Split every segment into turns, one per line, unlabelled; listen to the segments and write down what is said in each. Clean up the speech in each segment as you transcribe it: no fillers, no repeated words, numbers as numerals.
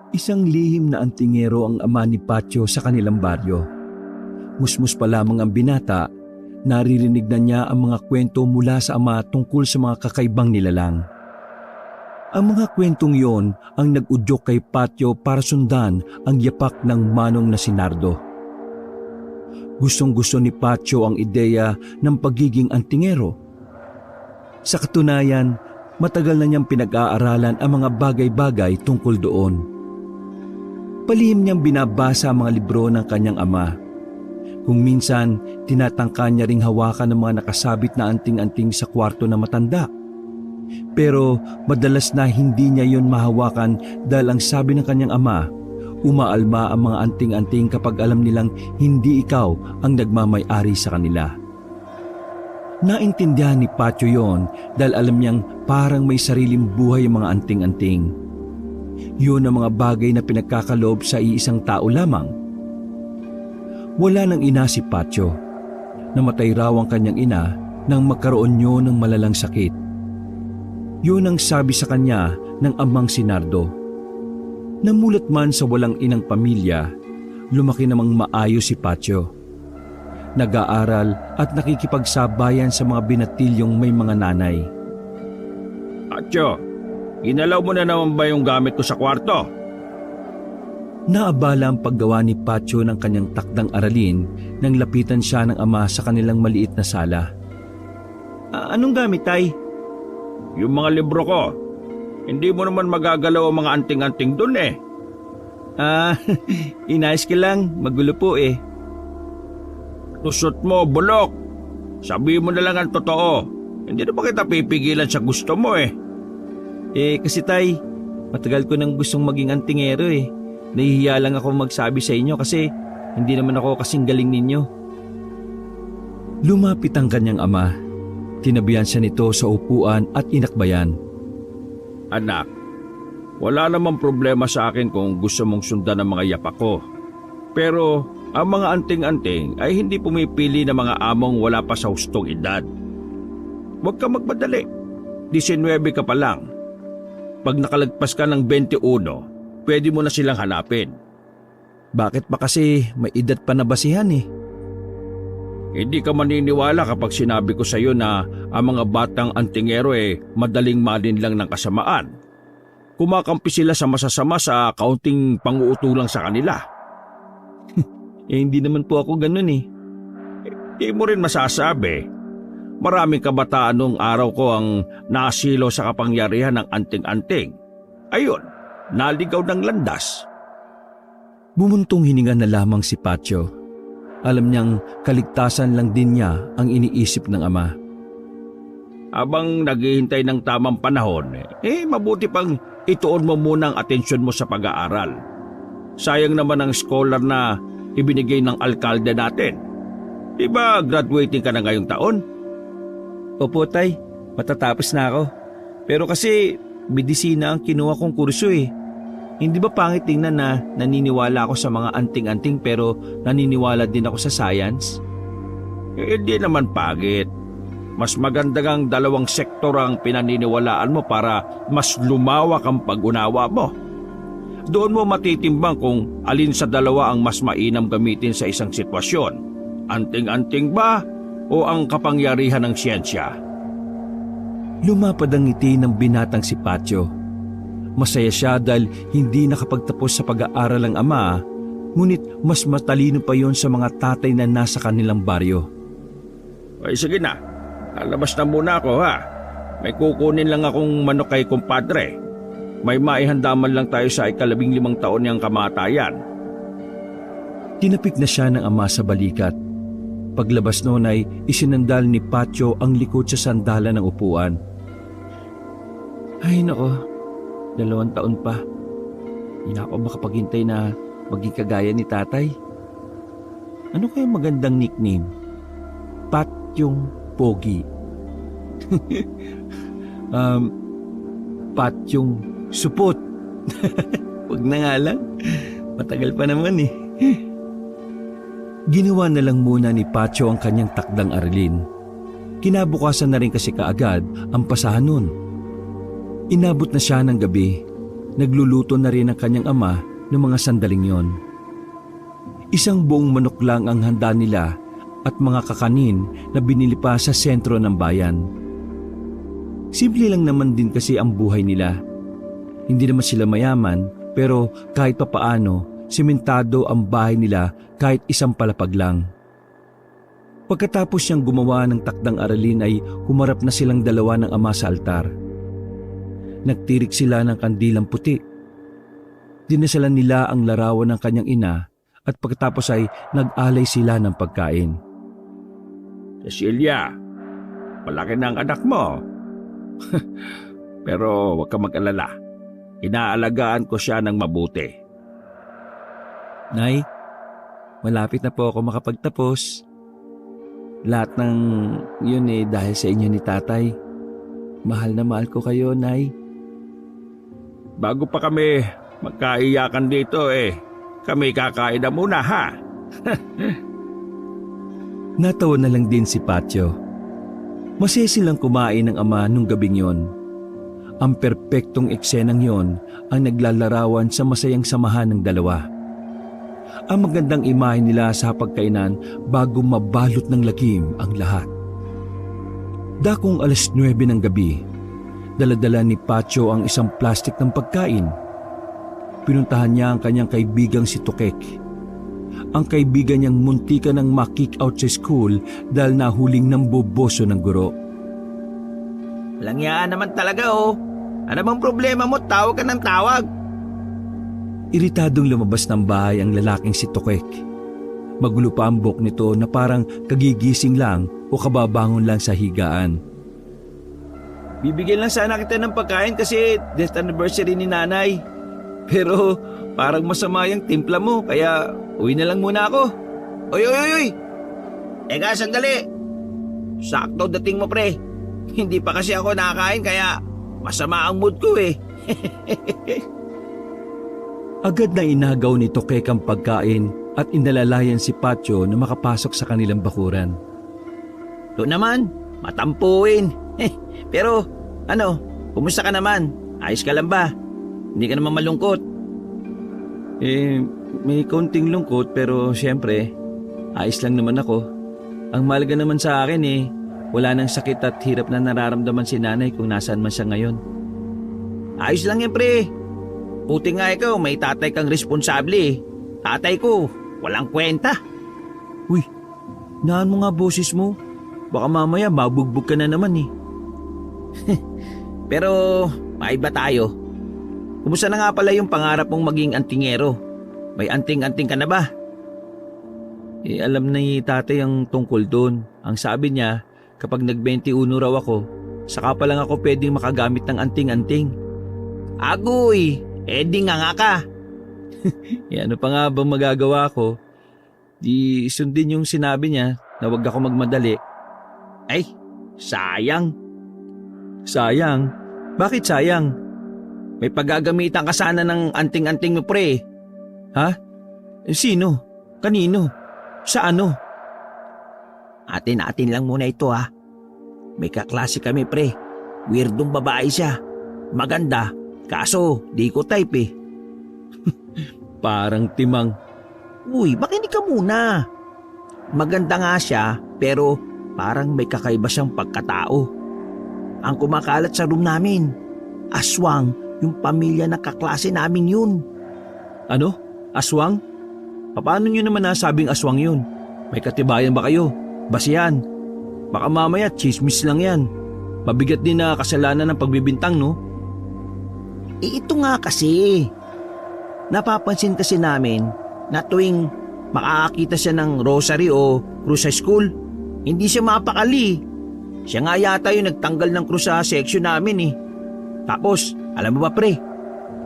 Isang lihim na antingero ang ama ni Patio sa kanilang baryo. Musmus pa lamang ang binata, naririnig na niya ang mga kwento mula sa ama tungkol sa mga kakaibang nilalang. Ang mga kwentong yon ang nag-udyok kay Patio para sundan ang yapak ng manong na si Nardo. Gustong-gusto ni Patio ang ideya ng pagiging antingero. Sa katunayan, matagal na niyang pinag-aaralan ang mga bagay-bagay tungkol doon. Palihim niyang binabasa ang mga libro ng kanyang ama. Kung minsan, tinatangka niya ring hawakan ng mga nakasabit na anting-anting sa kwarto na matanda. Pero madalas na hindi niya yon mahawakan dahil ang sabi ng kanyang ama, umaalma ang mga anting-anting kapag alam nilang hindi ikaw ang nagmamay-ari sa kanila. Naintindihan ni Patio yon dahil alam niyang parang may sariling buhay ang mga anting-anting. Yun ang mga bagay na pinagkakaloob sa iisang tao lamang. Wala nang ina si Patio. Namatay raw ang kanyang ina nang magkaroon niyo ng malalang sakit. Yun ang sabi sa kanya ng amang si Nardo. Namulat man sa walang inang pamilya, lumaki namang maayos si Patio. Nag-aaral at nakikipagsabayan sa mga binatilyong may mga nanay.
Patio, ginalaw mo na naman ba yung gamit ko sa kwarto?
Naabala ang paggawa ni Patio ng kanyang takdang aralin nang lapitan siya ng ama sa kanilang maliit na sala.
Anong gamit, Tay?
Yung mga libro ko. Hindi mo naman magagalaw ang mga anting-anting dun eh.
Inayos ko lang. Magulo po eh.
Tusot mo, bulok. Sabi mo na lang ang totoo. Hindi na ba kita pipigilan sa gusto mo eh.
Kasi Tay, matagal ko nang gustong maging antingero eh. Nahihiya lang ako magsabi sa inyo kasi hindi naman ako kasing galing ninyo.
Lumapit ang kanyang ama. Tinabihan siya nito sa upuan at inakbayan.
Anak, wala namang problema sa akin kung gusto mong sundan ang mga yapak ko. Pero ang mga anting-anting ay hindi pumipili ng mga among wala pa sa hustong edad. Huwag ka magmadali. 19 ka pa lang. Pag nakalagpas ka ng 21, pwede mo na silang hanapin.
Bakit ba kasi may edad pa na basihan eh?
Hindi ka maniniwala kapag sinabi ko sa iyo na ang mga batang antingero madaling malinlang ng kasamaan. Kumakampi sila sa masasama sa kaunting panguutulang sa kanila.
Hindi naman po ako ganun eh.
Di mo rin masasabi. Maraming kabataan noong araw ko ang nasilo sa kapangyarihan ng anting-anting. Ayun, naligaw ng landas.
Bumuntong hininga na lamang si Patio. Alam niyang kaligtasan lang din niya ang iniisip ng ama.
Habang naghihintay ng tamang panahon, mabuti pang ituon mo muna ang atensyon mo sa pag-aaral. Sayang naman ang scholar na ibinigay ng alkalde natin. Di ba graduating ka na ngayong taon?
Opo, Tay. Matatapos na ako. Pero kasi medisina ang kinuha kong kurso eh. Hindi ba pangit tingnan na naniniwala ako sa mga anting-anting pero naniniwala din ako sa science?
Hindi naman pangit. Mas maganda ang dalawang sektor ang pinaniniwalaan mo para mas lumawak ang pag-unawa mo. Doon mo matitimbang kung alin sa dalawa ang mas mainam gamitin sa isang sitwasyon. Anting-anting ba o ang kapangyarihan ng siyensya?
Lumapad ang ngiti ng binatang si Patio. Masaya siya dahil hindi nakapagtapos sa pag-aaral ang ama, ngunit mas matalino pa yon sa mga tatay na nasa kanilang baryo.
Ay sige na, lalabas na muna ako ha. May kukunin lang akong manok kay kumpadre. May maihandaman lang tayo sa 15 taon niyang kamatayan.
Tinapik na siya ng ama sa balikat. Paglabas noon ay isinandal ni Patio ang likod sa sandalan ng upuan.
Ay nako. 2 taon pa. Hindi na ako makapaghintay na maging kagaya ni tatay. Ano kaya magandang nickname?
Patyong Pogi. Patyong Supot.
Huwag na nga lang. Matagal pa naman eh.
Ginawa na lang muna ni Patio ang kanyang takdang aralin. Kinabukasan na rin kasi kaagad ang pasahan nun. Inabot na siya ng gabi. nagluluto na rin ang kanyang ama ng mga sandaling yon. Isang buong manok lang ang handa nila at mga kakanin na binili pa sa sentro ng bayan. Simple lang naman din kasi ang buhay nila. Hindi naman sila mayaman pero kahit papaano, simentado ang bahay nila kahit isang palapag lang. Pagkatapos niyang gumawa ng takdang aralin ay humarap na silang dalawa ng ama sa altar. Nagtirik sila ng kandilang puti. Dinasalan nila ang larawan ng kanyang ina at pagkatapos ay nag-alay sila ng pagkain.
Cecilia, malaki na ang anak mo. Pero huwag ka mag-alala. Inaalagaan ko siya ng mabuti.
Nay, malapit na po ako makapagtapos. Lahat ng yun dahil sa inyo ni tatay. Mahal na mahal ko kayo, Nay.
Bago pa kami magkaiyakan dito kami kakain na muna ha.
Natawa na lang din si Patio. Masaya silang kumain ng ama nung gabing yon. Ang perpektong eksenang yon ang naglalarawan sa masayang samahan ng dalawa. Ang magandang imahe nila sa pagkainan bago mabalot ng lagim ang lahat. Dakong 9:00 ng gabi, daladala ni Patio ang isang plastik ng pagkain. Pinuntahan niya ang kanyang kaibigang si Tukek. Ang kaibigan niyang muntika ng ma-kick out sa school dahil nahuling ng boboso ng guro.
Langyaan naman talaga Ano bang problema mo? Tawag ka ng tawag.
Iritadong lumabas ng bahay ang lalaking si Tukek. Magulo pa ang buhok nito na parang kagigising lang o kababangon lang sa higaan.
Bibigyan lang sana kita ng pagkain kasi death anniversary ni nanay. Pero parang masama yung timpla mo kaya uwi na lang muna ako. Oy! Eka, sandali. Sakto dating mo pre. Hindi pa kasi ako nakakain kaya masama ang mood ko
Agad na inagaw ni Tukek ang pagkain at inalalayan si Patio na makapasok sa kanilang bakuran.
To naman, matampuin. Pero kumusta ka naman? Ayos ka lang ba? Hindi ka naman malungkot? May konting lungkot pero siyempre, ayos lang naman ako. Ang mahalaga naman sa akin wala nang sakit at hirap na nararamdaman si nanay kung nasaan man siya ngayon. Ayos lang yan pre. Buti nga ikaw, may tatay kang responsable Tatay ko, walang kwenta.
Uy, naan mo nga boses mo. Baka mamaya mabugbog ka na naman
Pero, maiba tayo. Kumusta na nga pala yung pangarap mong maging antingero? May anting-anting ka na ba?
Alam ni tatay ang tungkol doon. Ang sabi niya, kapag nag-21 raw ako, saka pa lang ako pwedeng makagamit ng anting-anting.
Agoy! Di nga ka.
Ano pa nga bang magagawa ko? Di sundin yung sinabi niya na huwag ako magmadali.
Ay, sayang.
Sayang? Bakit sayang?
May paggagamitan ka sana ng anting-anting mo pre.
Ha? Sino? Kanino? Sa ano?
Atin lang muna ito May kaklase kami pre. Weirdong babae siya. Maganda. Kaso, di ko type
Parang timang.
Uy, makinig ka muna. Maganda nga siya, pero parang may kakaiba siyang pagkatao. Ang kumakalat sa room namin, aswang, yung pamilya na kaklase namin yun.
Ano? Aswang? Paano nyo naman nasabing aswang yun? May katibayan ba kayo? Basihan. Baka mamaya chismis lang yan. Mabigat din na kasalanan ng pagbibintang, no?
Ito nga kasi. Napapansin kasi namin na tuwing makakakita siya ng rosary o krus sa school, hindi siya mapakali. Siya nga yata yung nagtanggal ng krus sa section namin Tapos, alam mo ba pre,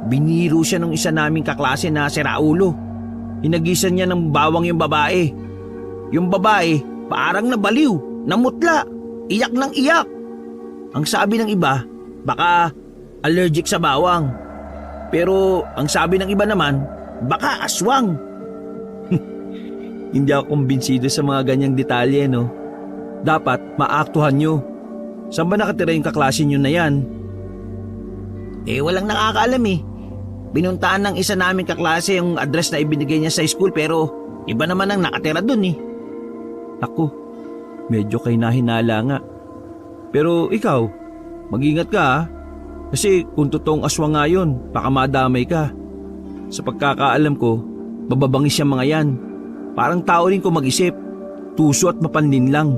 biniro siya ng isa naming kaklase na si Raulo. Hinagisan niya ng bawang yung babae. Yung babae, parang nabaliw, namutla, iyak ng iyak. Ang sabi ng iba, baka allergic sa bawang. Pero ang sabi ng iba naman, baka aswang.
Hindi ako kumbinsido sa mga ganyang detalye, no? Dapat maaktuhan nyo. Saan ba nakatira yung kaklase nyo na yan?
Walang nakakaalam binuntaan ng isa naming kaklase yung address na ibinigay niya sa school pero iba naman ang nakatira dun eh.
Ako, medyo kay nahinala nga. Pero ikaw, mag-ingat ka ha. Kasi kung totoong aswang nga yun, baka madamay ka. Sa pagkakaalam ko, bababangis yung mga yan. Parang tao rin ko mag-isip, tuso at mapanlin lang.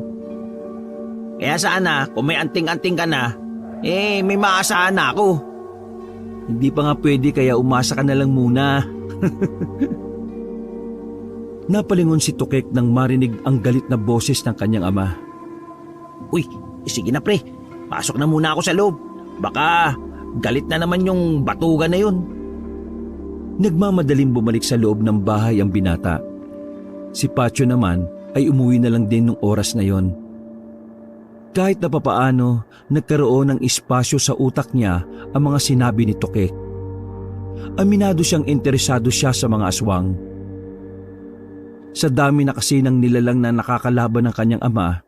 Kaya sana, kung may anting-anting ka na, may maasahan na ako.
Hindi pa nga pwede kaya umasa ka na lang muna. Napalingon si Tukek nang marinig ang galit na boses ng kanyang ama.
Uy, sige na pre, pasok na muna ako sa loob. Baka galit na naman yung batugan na yun.
Nagmamadaling bumalik sa loob ng bahay ang binata. Si Pacho naman ay umuwi na lang din nung oras na yon. Kahit na papaano, nagkaroon ng espasyo sa utak niya ang mga sinabi ni Tukek. Aminado siyang interesado siya sa mga aswang. Sa dami na kasi ng nilalang na nakakalaban ng kanyang ama,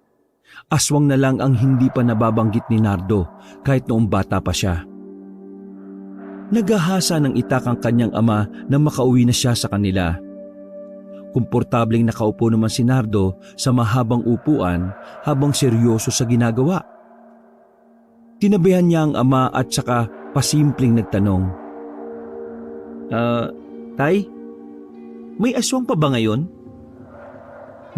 aswang na lang ang hindi pa nababanggit ni Nardo kahit noong bata pa siya. Naghahasa ng itak ang kanyang ama na makauwi na siya sa kanila. Komportableng nakaupo naman si Nardo sa mahabang upuan habang seryoso sa ginagawa. Tinabihan niya ang ama at saka pasimpleng nagtanong. Tay, may aswang pa ba ngayon?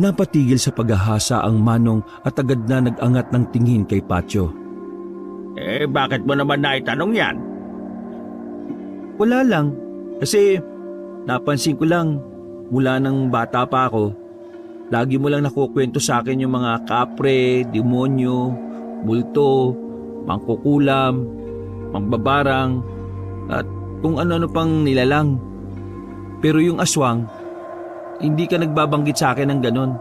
Napatigil sa paghahasa ang manong at agad na nag-angat ng tingin kay Pacho.
Bakit mo naman naitanong yan?
Wala lang, kasi napansin ko lang mula nang bata pa ako, lagi mo lang nakukwento sa akin yung mga kapre, demonyo, multo, mangkukulam, mangbabarang, at kung ano-ano pang nilalang. Pero yung aswang, hindi ka nagbabanggit sa akin ng ganon.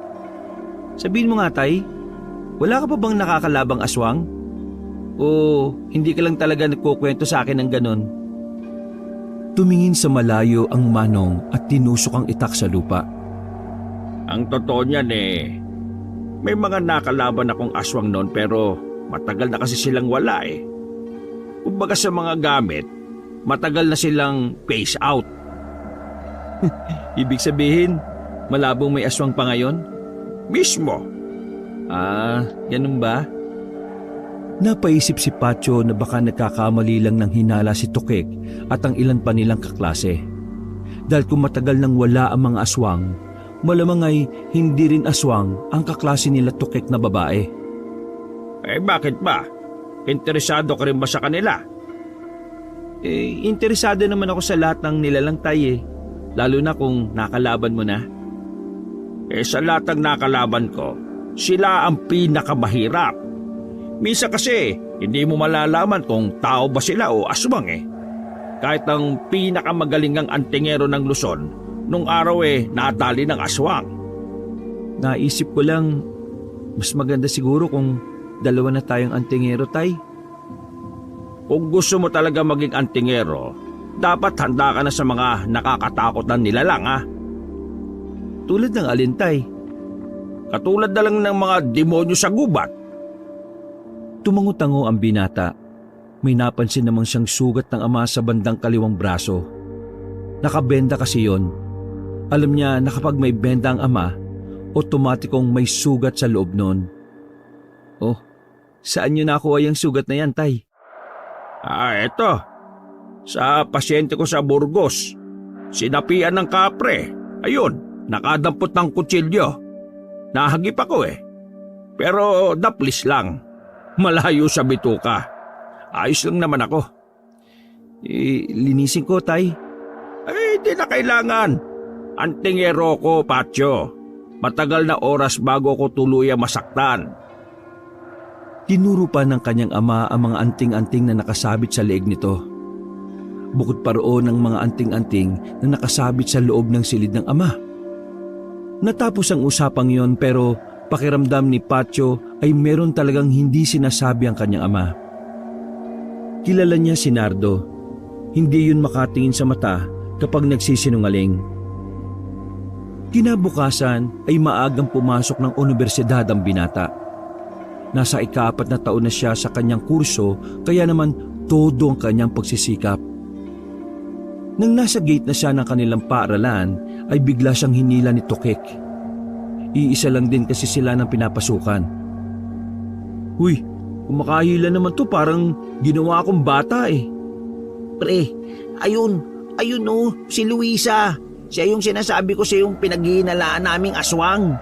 Sabihin mo nga tay, wala ka pa bang nakakalabang aswang? O hindi ka lang talaga nagkukwento sa akin ng ganon? Tumingin sa malayo ang manong at tinusok ang itak sa lupa.
Ang totoo niyan may mga nakalaban akong aswang noon pero matagal na kasi silang wala eh. Kumbaga sa mga gamit, matagal na silang phase out.
Ibig sabihin, malabong may aswang pa ngayon?
Mismo.
Ganun ba? Napaisip si Pacho na baka nagkakamali lang ng hinala si Tukek at ang ilan pa nilang kaklase. Dahil kung matagal nang wala ang mga aswang, malamang ay hindi rin aswang ang kaklase nila Tukek na babae.
Bakit ba? Interesado ka rin ba sa kanila?
Interesado naman ako sa lahat ng nilalang tay lalo na kung nakalaban mo na.
Sa lahat ng nakalaban ko, sila ang pinakamahirap. Misa kasi, hindi mo malalaman kung tao ba sila o aswang Kahit ang pinakamagalingang antingero ng Luzon, nung araw nadali ng aswang.
Naisip ko lang, mas maganda siguro kung dalawa na tayong antingero tay.
Kung gusto mo talaga maging antingero, dapat handa ka na sa mga nakakatakot na nilalang
Tulad ng alintay.
Katulad na lang ng mga demonyo sa gubat.
Tumango-tango ang binata. May napansin namang siyang sugat ng ama sa bandang kaliwang braso. Nakabenda kasi yon. Alam niya na kapag may benda ang ama, otomatikong may sugat sa loob nun. Oh, saan niyo nakuha yung sugat na yan, tay?
Eto. Sa pasyente ko sa Burgos. Sinapian ng kapre. Ayun, nakadampot ng kutsilyo. Nahagip ako Pero daplis lang. Malayo sa bituka. Ayos lang naman ako.
Linisin ko, tay.
Di na kailangan. Antingero ko, Pacho. Matagal na oras bago ko tuluyang masaktan.
Tinuro pa ng kanyang ama ang mga anting-anting na nakasabit sa leeg nito. Bukod pa roon ang mga anting-anting na nakasabit sa loob ng silid ng ama. Natapos ang usapang yon pero pakiramdam ni Pacho ay meron talagang hindi sinasabi ang kanyang ama. Kilala niya si Nardo. Hindi yun makatingin sa mata kapag nagsisinungaling. Kinabukasan ay maagang pumasok ng unibersidad ang binata. Nasa ika-4 na taon na siya sa kanyang kurso kaya naman todo ang kanyang pagsisikap. Nang nasa gate na siya ng kanilang paaralan ay bigla siyang hinila ni Tokek. Iisa lang din kasi sila ng pinapasukan. Huy, kumakahila naman to, parang ginawa akong bata eh.
Pre, ayun oh, si Luisa. Siya yung sinasabi ko sa yung pinaghihinalaan naming aswang.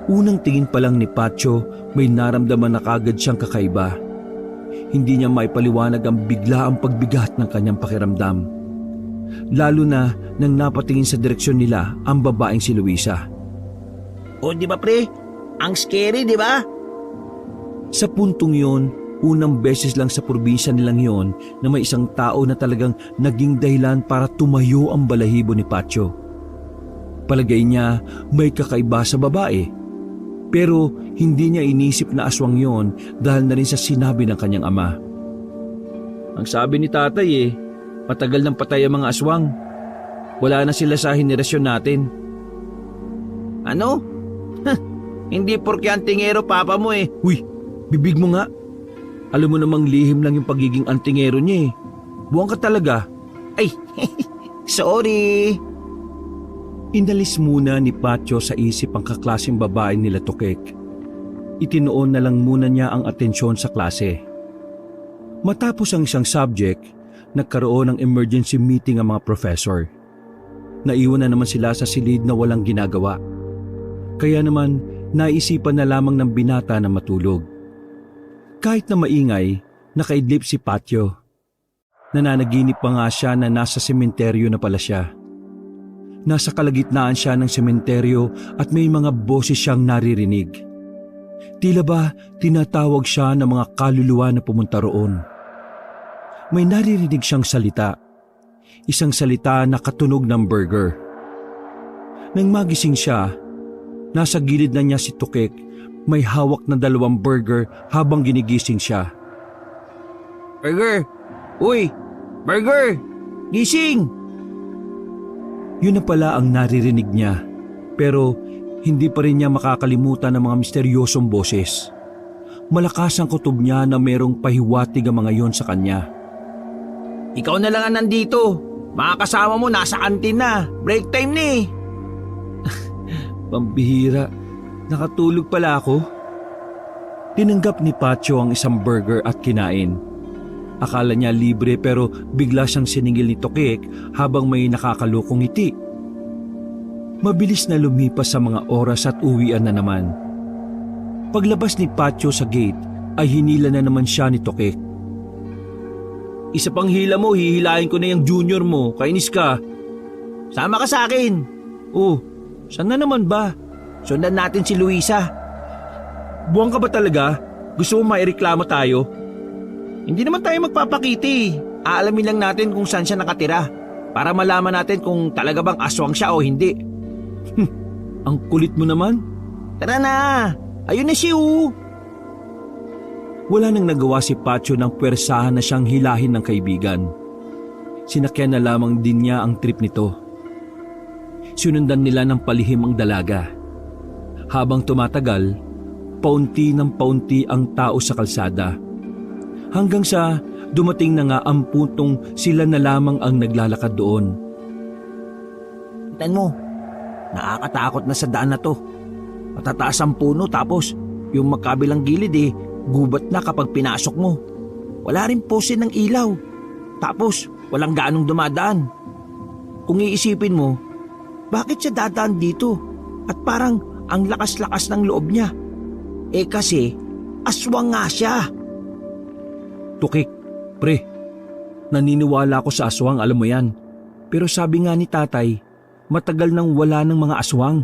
Unang tingin pa lang ni Patio, may naramdaman na kagad siyang kakaiba. Hindi niya maipaliwanag ang bigla ang pagbigat ng kanyang pakiramdam. Lalo na nang napatingin sa direksyon nila ang babaeng si Luisa.
O di ba pre? Ang scary, di ba?
Sa puntong yon, unang beses lang sa probinsya nilang yon na may isang tao na talagang naging dahilan para tumayo ang balahibo ni Patio. Palagay niya may kakaiba sa babae. Pero hindi niya inisip na aswang yon dahil na rin sa sinabi ng kanyang ama. Ang sabi ni tatay matagal nang patay ang mga aswang. Wala na sila sa henerasyon natin.
Ano? Hindi porke antingero papa mo
Uy, bibig mo nga. Alam mo namang lihim lang yung pagiging antingero niya Buwang ka talaga.
Ay, sorry.
Inalis muna ni Patio sa isip ang kaklaseng babae nila Tokek. Itinoon na lang muna niya ang atensyon sa klase. Matapos ang isang subject, nagkaroon ng emergency meeting ang mga professor. Naiwan na naman sila sa silid na walang ginagawa. Kaya naman, naisipan na lamang ng binata na matulog. Kahit na maingay, nakaidlip si Patio. Nananaginip pa nga siya na nasa sementeryo na pala siya. Nasa kalagitnaan siya ng sementeryo at may mga boses siyang naririnig. Tila ba tinatawag siya ng mga kaluluwa na pumunta roon. May naririnig siyang salita. Isang salita na katunog ng burger. Nang magising siya, nasa gilid na niya si Tokek, may hawak na 2 burger habang ginigising siya.
Burger! Uy! Burger! Gising!
Yun na pala ang naririnig niya, pero hindi pa rin niya makakalimutan ng mga misteryosong boses. Malakas ang kutob niya na merong pahiwatig ang mga yon sa kanya.
Ikaw na lang ang nandito. Mga kasama mo nasa kantin na. Break time na
Pambihira, nakatulog pala ako. Tinanggap ni Patio ang isang burger at kinain. Akala niya libre pero bigla siyang siningil ni Tokek habang may nakakalukong ngiti. Mabilis na lumipas sa mga oras at uwian na naman. Paglabas ni Patio sa gate ay hinila na naman siya ni Tokek. Isa pang hila mo, hihilahin ko na yung junior mo. Kainis ka.
Sama ka sa akin.
Oh, saan na naman ba?
Sundan natin si Luisa.
Buwang ka ba talaga? Gusto mo maireklamo tayo?
Hindi naman tayo magpapakiti. Aalamin lang natin kung saan siya nakatira para malaman natin kung talaga bang aswang siya o hindi.
Ang kulit mo naman.
Tara na! Ayun na siya
Wala nang nagawa si Patio ng pwersahan na siyang hilahin ng kaibigan. Sinakyan na lamang din niya ang trip nito. Sinundan nila ng palihim ang dalaga. Habang tumatagal, paunti ng paunti ang tao sa kalsada. Hanggang sa dumating na nga ang puntong sila na lamang ang naglalakad doon.
Tignan mo, nakakatakot na sa daan na to. Matataas ang puno tapos yung magkabilang gilid gubat na kapag pinasok mo. Wala rin pose ng ilaw. Tapos walang gaanong dumadaan. Kung iisipin mo, bakit siya dadaan dito? At parang ang lakas-lakas ng loob niya. Kasi aswang nga siya.
Tukik, pre, naniniwala ako sa aswang, alam mo yan. Pero sabi nga ni tatay, matagal nang wala ng mga aswang.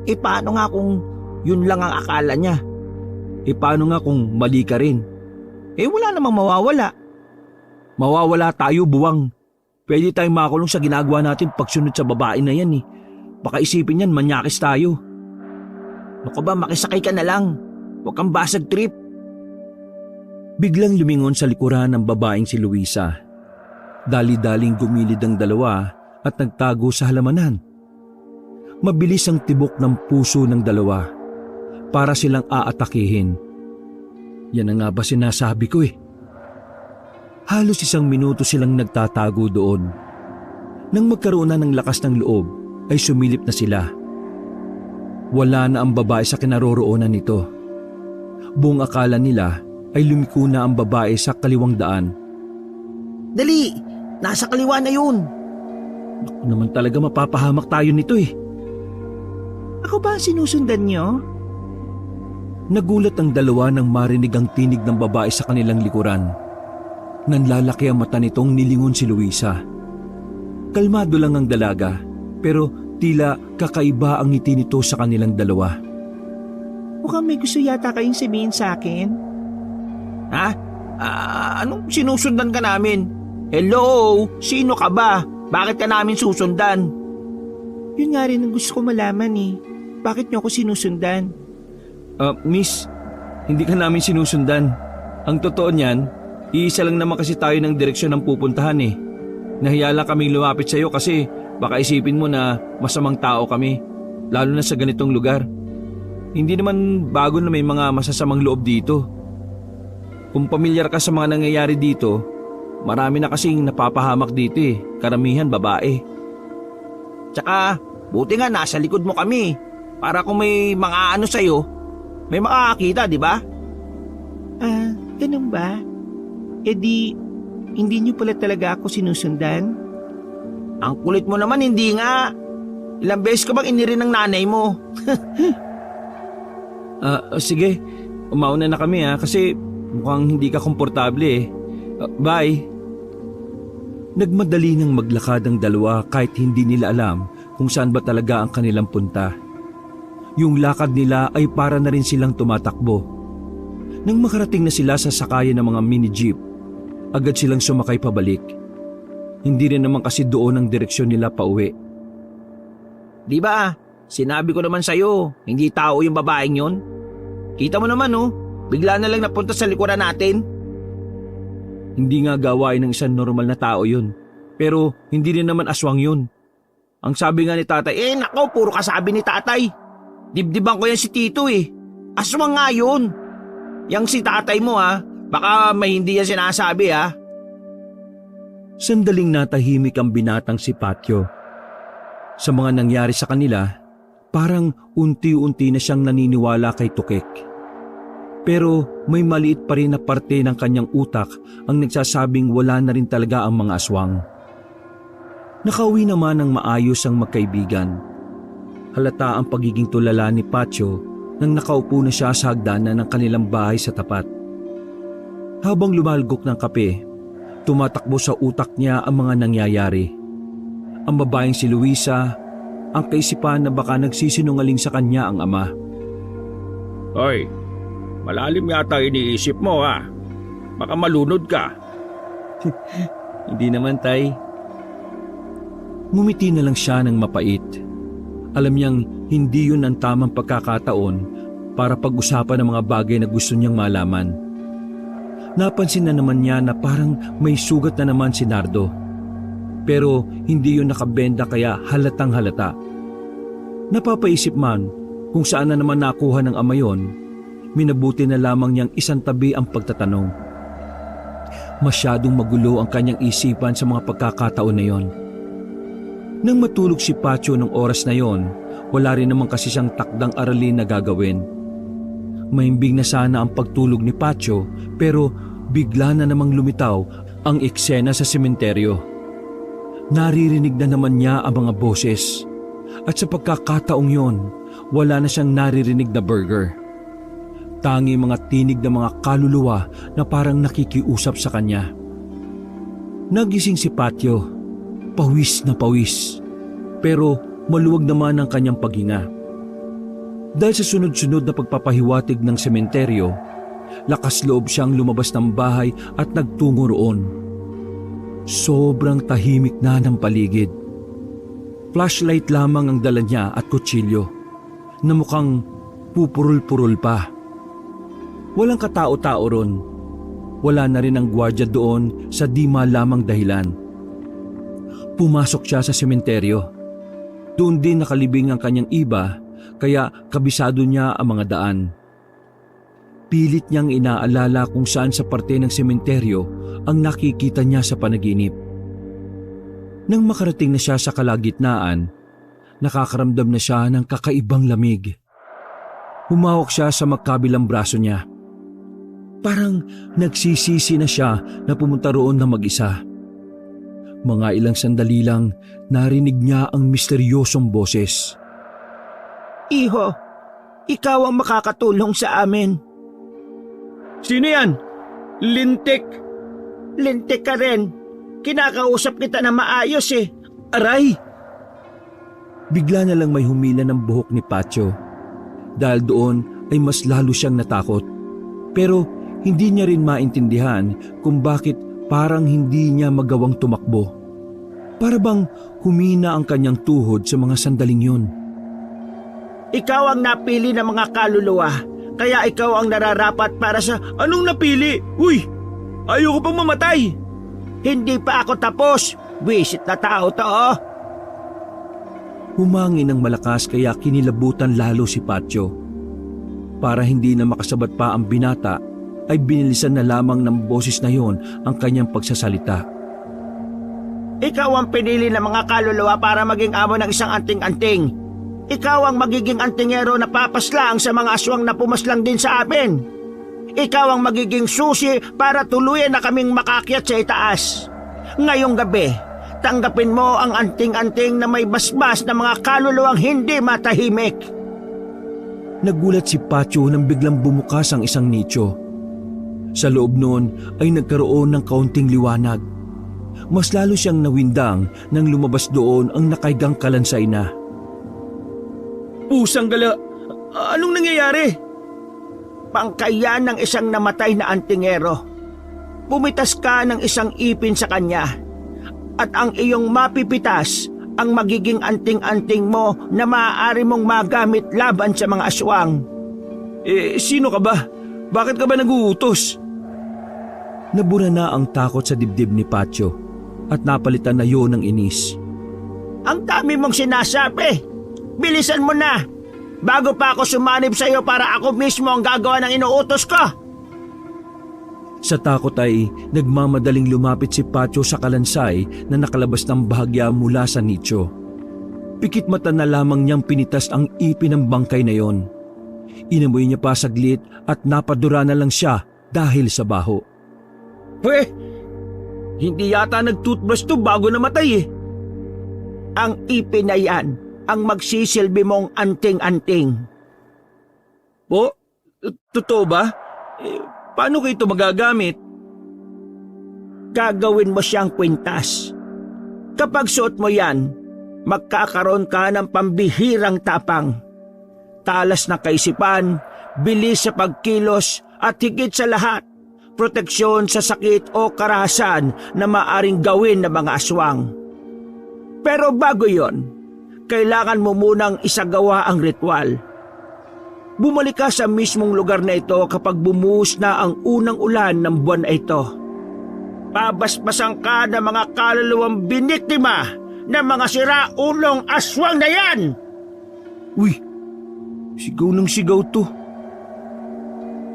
Paano nga kung yun lang ang akala niya?
Paano nga kung mali ka rin?
Wala namang mawawala.
Mawawala tayo, buwang. Pwede tayong makulong sa ginagawa natin pagsunod sa babae na yan Baka isipin yan, manyakis tayo.
Naku ba, makisakay ka na lang. Huwag kang basag trip.
Biglang lumingon sa likuran ng babaeng si Luisa. Dali-daling gumilid ang dalawa at nagtago sa halamanan. Mabilis ang tibok ng puso ng dalawa. Para silang aatakihin. Yan na nga ba sinasabi ko Halos 1 minuto silang nagtatago doon. Nang magkaroon na ng lakas ng loob, ay sumilip na sila. Wala na ang babae sa kinaroroonan nito. Buong akala nila ay lumiko na ang babae sa kaliwang daan.
Dali! Nasa kaliwa na yun!
Naku naman talaga, mapapahamak tayo nito eh.
Ako ba ang sinusundan niyo?
Nagulat ang dalawa nang marinig ang tinig ng babae sa kanilang likuran. Nanlalaki ang mata nitong nilingon si Luisa. Kalmado lang ang dalaga, pero tila kakaiba ang ngiti nito sa kanilang dalawa.
Mukhang may gusto yata kayong sabihin sa akin. Ha? Anong sinusundan ka namin? Hello? Sino ka ba? Bakit ka namin susundan? Yun nga rin ang gusto ko malaman eh. Bakit niyo ako sinusundan?
Miss, hindi ka namin sinusundan. Ang totoo niyan, iisa lang naman kasi tayo ng direksyon ng pupuntahan eh. Nahiya lang kaming lumapit sa iyo kasi baka isipin mo na masamang tao kami, lalo na sa ganitong lugar. Hindi naman bago na may mga masasamang loob dito. Kung pamilyar ka sa mga nangyayari dito, marami na kasing napapahamak dito eh, karamihan babae.
Tsaka, buti nga nasa likod mo kami. Para kung may mga ano sa'yo, may makakakita, di ba? Ganun ba? E di, hindi niyo pala talaga ako sinusundan? Ang kulit mo naman, hindi nga. Ilang beses ka bang inirin ng nanay mo?
Sige, umauna na kami kasi mukhang hindi ka komportable eh. Bye. Nagmadali nang maglakad ang dalawa kahit hindi nila alam kung saan ba talaga ang kanilang punta. Yung lakad nila ay para na rin silang tumatakbo. Nang makarating na sila sa sakayan ng mga mini jeep, agad silang sumakay pabalik. Hindi rin naman kasi doon ang direksyon nila pauwi.
Di ba? Sinabi ko naman sa'yo, hindi tao yung babaeng yon. Kita mo naman bigla na lang napunta sa likuran natin.
Hindi nga gawain ng isang normal na tao yun. Pero hindi rin naman aswang yun.
Ang sabi nga ni tatay, nako, puro kasabi ni tatay. Dibdiban ko yan si Tito eh. Aswang nga yun. Yang si tatay mo baka may hindi yan sinasabi
Sandaling natahimik ang binatang si Patio. Sa mga nangyari sa kanila, parang unti-unti na siyang naniniwala kay Tukek. Pero may maliit pa rin na parte ng kanyang utak ang nagsasabing wala na rin talaga ang mga aswang. Nakauwi naman ng maayos ang magkaibigan. Halata ang pagiging tulala ni Patio nang nakaupo na siya sa hagdanan ng kanilang bahay sa tapat. Habang lumalgok ng kape, tumatakbo sa utak niya ang mga nangyayari. Ang babaeng si Luisa, ang kaisipan na baka nagsisinungaling sa kanya ang ama.
Hoy, malalim yata iniisip mo Baka malunod ka.
Hindi naman, tay. Ngumiti na lang siya ng mapait. Alam niyang hindi yun ang tamang pagkakataon para pag-usapan ng mga bagay na gusto niyang malaman. Napansin na naman niya na parang may sugat na naman si Nardo. Pero hindi yun nakabenda kaya halatang halata. Napapaisip man kung saan na naman nakuha ng ama yon, minabuti na lamang niyang isang tabi ang pagtatanong. Masyadong magulo ang kanyang isipan sa mga pagkakataon na yon. Nang matulog si Patio ng oras na yon, wala rin naman kasi siyang takdang aralin na gagawin. Mahimbing na sana ang pagtulog ni Patio pero bigla na namang lumitaw ang eksena sa sementeryo. Naririnig na naman niya ang mga boses at sa pagkakataong yon, wala na siyang naririnig na burger. Tangi mga tinig ng mga kaluluwa na parang nakikiusap sa kanya. Nagising si Patio, pawis na pawis, pero maluwag naman ang kanyang paghinga. Dahil sa sunod-sunod na pagpapahiwatig ng sementeryo, lakas loob siyang lumabas ng bahay at nagtungo roon. Sobrang tahimik na ng paligid. Flashlight lamang ang dala niya at kutsilyo na mukhang pupurul-purul pa. Walang katao-tao ron. Wala na rin ang gwardya doon sa di malamang dahilan. Pumasok siya sa sementeryo. Doon din nakalibing ang kanyang iba kaya kabisado niya ang mga daan. Pilit niyang inaalala kung saan sa parte ng sementeryo ang nakikita niya sa panaginip. Nang makarating na siya sa kalagitnaan, nakakaramdam na siya ng kakaibang lamig. Humawak siya sa magkabilang braso niya. Parang nagsisisi na siya na pumunta roon na mag-isa. Mga ilang sandali lang, narinig niya ang misteryosong boses.
Iho, ikaw ang makakatulong sa amin. Sino yan? Lintik. Lintik ka rin. Kinakausap kita na maayos eh. Aray!
Bigla na lang may humila ng buhok ni Pacho. Dahil doon ay mas lalo siyang natakot. Pero hindi niya rin maintindihan kung bakit parang hindi niya magawang tumakbo. Para bang humina ang kanyang tuhod sa mga sandaling yun.
Ikaw ang napili ng mga kaluluwa, kaya ikaw ang nararapat para sa... Anong napili? Uy! Ayoko pang mamatay! Hindi pa ako tapos! Wisit na tao to oh!
Humangin ng malakas kaya kinilabutan lalo si Pacho. Para hindi na makasabat pa ang binata, ay binilisan na lamang ng boses na yon ang kanyang pagsasalita.
Ikaw ang pinili ng mga kaluluwa para maging amo ng isang anting-anting. Ikaw ang magiging antingero na papaslang sa mga aswang na pumaslang din sa amin. Ikaw ang magiging susi para tuluyan na kaming makakyat sa itaas. Ngayong gabi, tanggapin mo ang anting-anting na may basbas na mga kaluluwang hindi matahimik.
Nagulat si Pacho nang biglang bumukas ang isang nicho. Sa loob noon ay nagkaroon ng kaunting liwanag. Mas lalo siyang nawindang nang lumabas doon ang nakaigang kalansay na.
Pusang gala! Anong nangyayari? Pangkayan ng isang namatay na antingero. Pumitas ka ng isang ipin sa kanya. At ang iyong mapipitas ang magiging anting-anting mo na maaari mong magamit laban sa mga aswang. Sino ka ba? Bakit ka ba naguutos?
Nabura na ang takot sa dibdib ni Pacho at napalitan na yon ng inis.
Ang dami mong sinasabi! Bilisan mo na! Bago pa ako sumanib sa iyo para ako mismo ang gagawa ng inuutos ko!
Sa takot ay nagmamadaling lumapit si Pacho sa kalansay na nakalabas ng bahagya mula sa nicho. Pikit mata na lamang niyang pinitas ang ipin ng bangkay na yon. Inamoy niya pa saglit at napadura na lang siya dahil sa baho.
Hindi yata nag-toothbrush to bago namatay eh. Ang ipin na yan ang magsisilbi mong anting-anting. Po? Totoo ba? Paano ko ito magagamit? Gagawin mo siyang kwintas. Kapag suot mo yan, magkakaroon ka ng pambihirang tapang. Talas na kaisipan, bilis sa pagkilos at higit sa lahat, proteksyon sa sakit o karahasan na maaring gawin ng mga aswang. Pero bago yon, kailangan mo munang isagawa ang ritual. Bumalik ka sa mismong lugar na ito kapag bumuhos na ang unang ulan ng buwan na ito. Babasbasan ka ng mga kaluluwang biniktima ng mga siraulong aswang na yan!
Uy, sigaw ng sigaw to.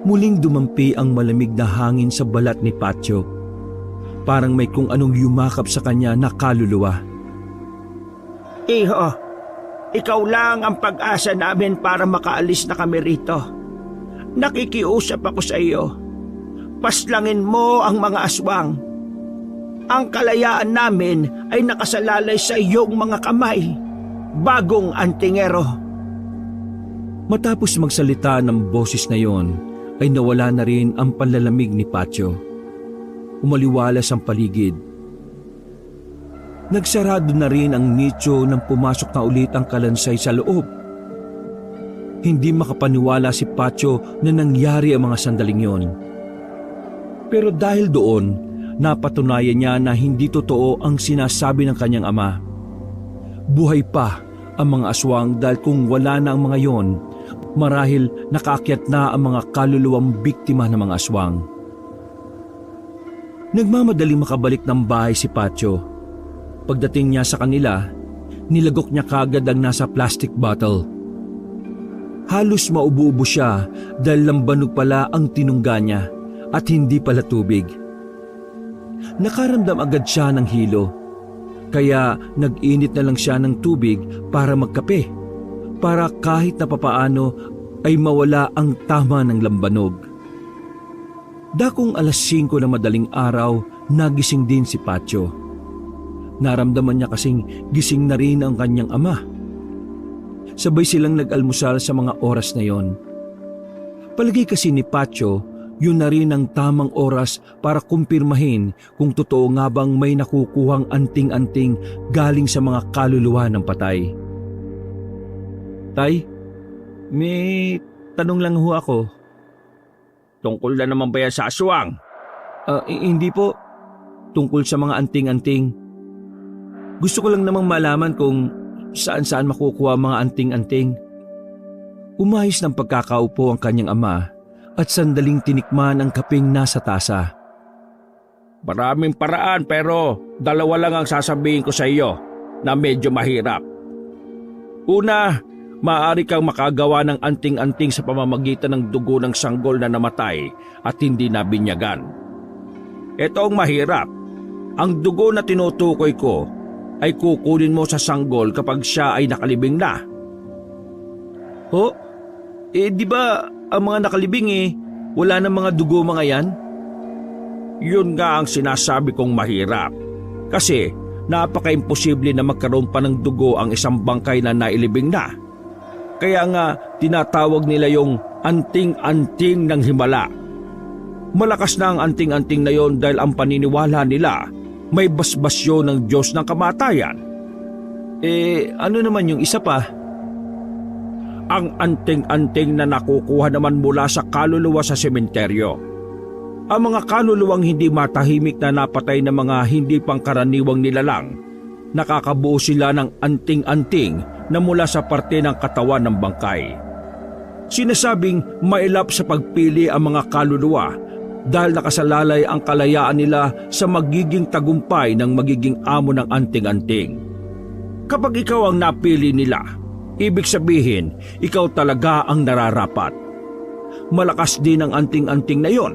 Muling dumampi ang malamig na hangin sa balat ni Pacho. Parang may kung anong yumakap sa kanya na kaluluwa.
Iho, ikaw lang ang pag-asa namin para makaalis na kami rito. Nakikiusap ako sa iyo. Paslangin mo ang mga aswang. Ang kalayaan namin ay nakasalalay sa iyong mga kamay, bagong antingero.
Matapos magsalita ng boses na yon, ay nawala na rin ang panlalamig ni Pacho. Umaliwalas ang paligid. Nagsarado na rin ang nicho nang pumasok na ulit ang kalansay sa loob. Hindi makapaniwala si Pacho na nangyari ang mga sandaling yon. Pero dahil doon, napatunayan niya na hindi totoo ang sinasabi ng kanyang ama. Buhay pa ang mga aswang dahil kung wala na ang mga yon, marahil nakaakyat na ang mga kaluluwang biktima ng mga aswang. Nagmamadaling makabalik ng bahay si Pacho. Pagdating niya sa kanila, nilagok niya kagad ang nasa plastic bottle. Halos maubo-ubo siya dahil lambanog pala ang tinungga niya at hindi pala tubig. Nakaramdam agad siya ng hilo, kaya nag-init na lang siya ng tubig para magkape, para kahit na papaano ay mawala ang tama ng lambanog. Dakong alas 5 na madaling araw, nagising din si Patyo. Naramdaman niya kasing gising na rin ang kanyang ama. Sabay silang nag-almusal sa mga oras na yon. Palagi kasi ni Patyo, yun na rin ang tamang oras para kumpirmahin kung totoo nga bang may nakukuhang anting-anting galing sa mga kaluluwa ng patay. Tay, may tanong lang ho ako.
Tungkol na naman ba yan sa aswang?
Hindi po. Tungkol sa mga anting-anting. Gusto ko lang namang malaman kung saan-saan makukuha ang mga anting-anting. Umayos ng pagkakaupo ang kanyang ama at sandaling tinikman ang kapeng nasa tasa.
Maraming paraan pero dalawa lang ang sasabihin ko sa iyo na medyo mahirap. Una, maaari kang makagawa ng anting-anting sa pamamagitan ng dugo ng sanggol na namatay at hindi nabinyagan. Ito ang mahirap. Ang dugo na tinutukoy ko ay kukunin mo sa sanggol kapag siya ay nakalibing na.
Ho? Di ba ang mga nakalibing wala ng mga dugo mga yan?
Yun nga ang sinasabi kong mahirap. Kasi napaka-imposible na magkaroon pa ng dugo ang isang bangkay na nailibing na. Kaya nga tinatawag nila yung anting-anting ng himala. Malakas na ang anting-anting na yon dahil ang paniniwala nila may basbasyo ng Diyos ng kamatayan.
Ano naman yung isa pa?
Ang anting-anting na nakukuha naman mula sa kaluluwa sa sementeryo. Ang mga kaluluwang hindi matahimik na napatay ng mga hindi pangkaraniwang nilalang, nakakabuo sila ng anting-anting na mula sa parte ng katawan ng bangkay. Sinasabing mailap sa pagpili ang mga kaluluwa dahil nakasalalay ang kalayaan nila sa magiging tagumpay ng magiging amo ng anting-anting. Kapag ikaw ang napili nila, ibig sabihin, ikaw talaga ang nararapat. Malakas din ang anting-anting na yon.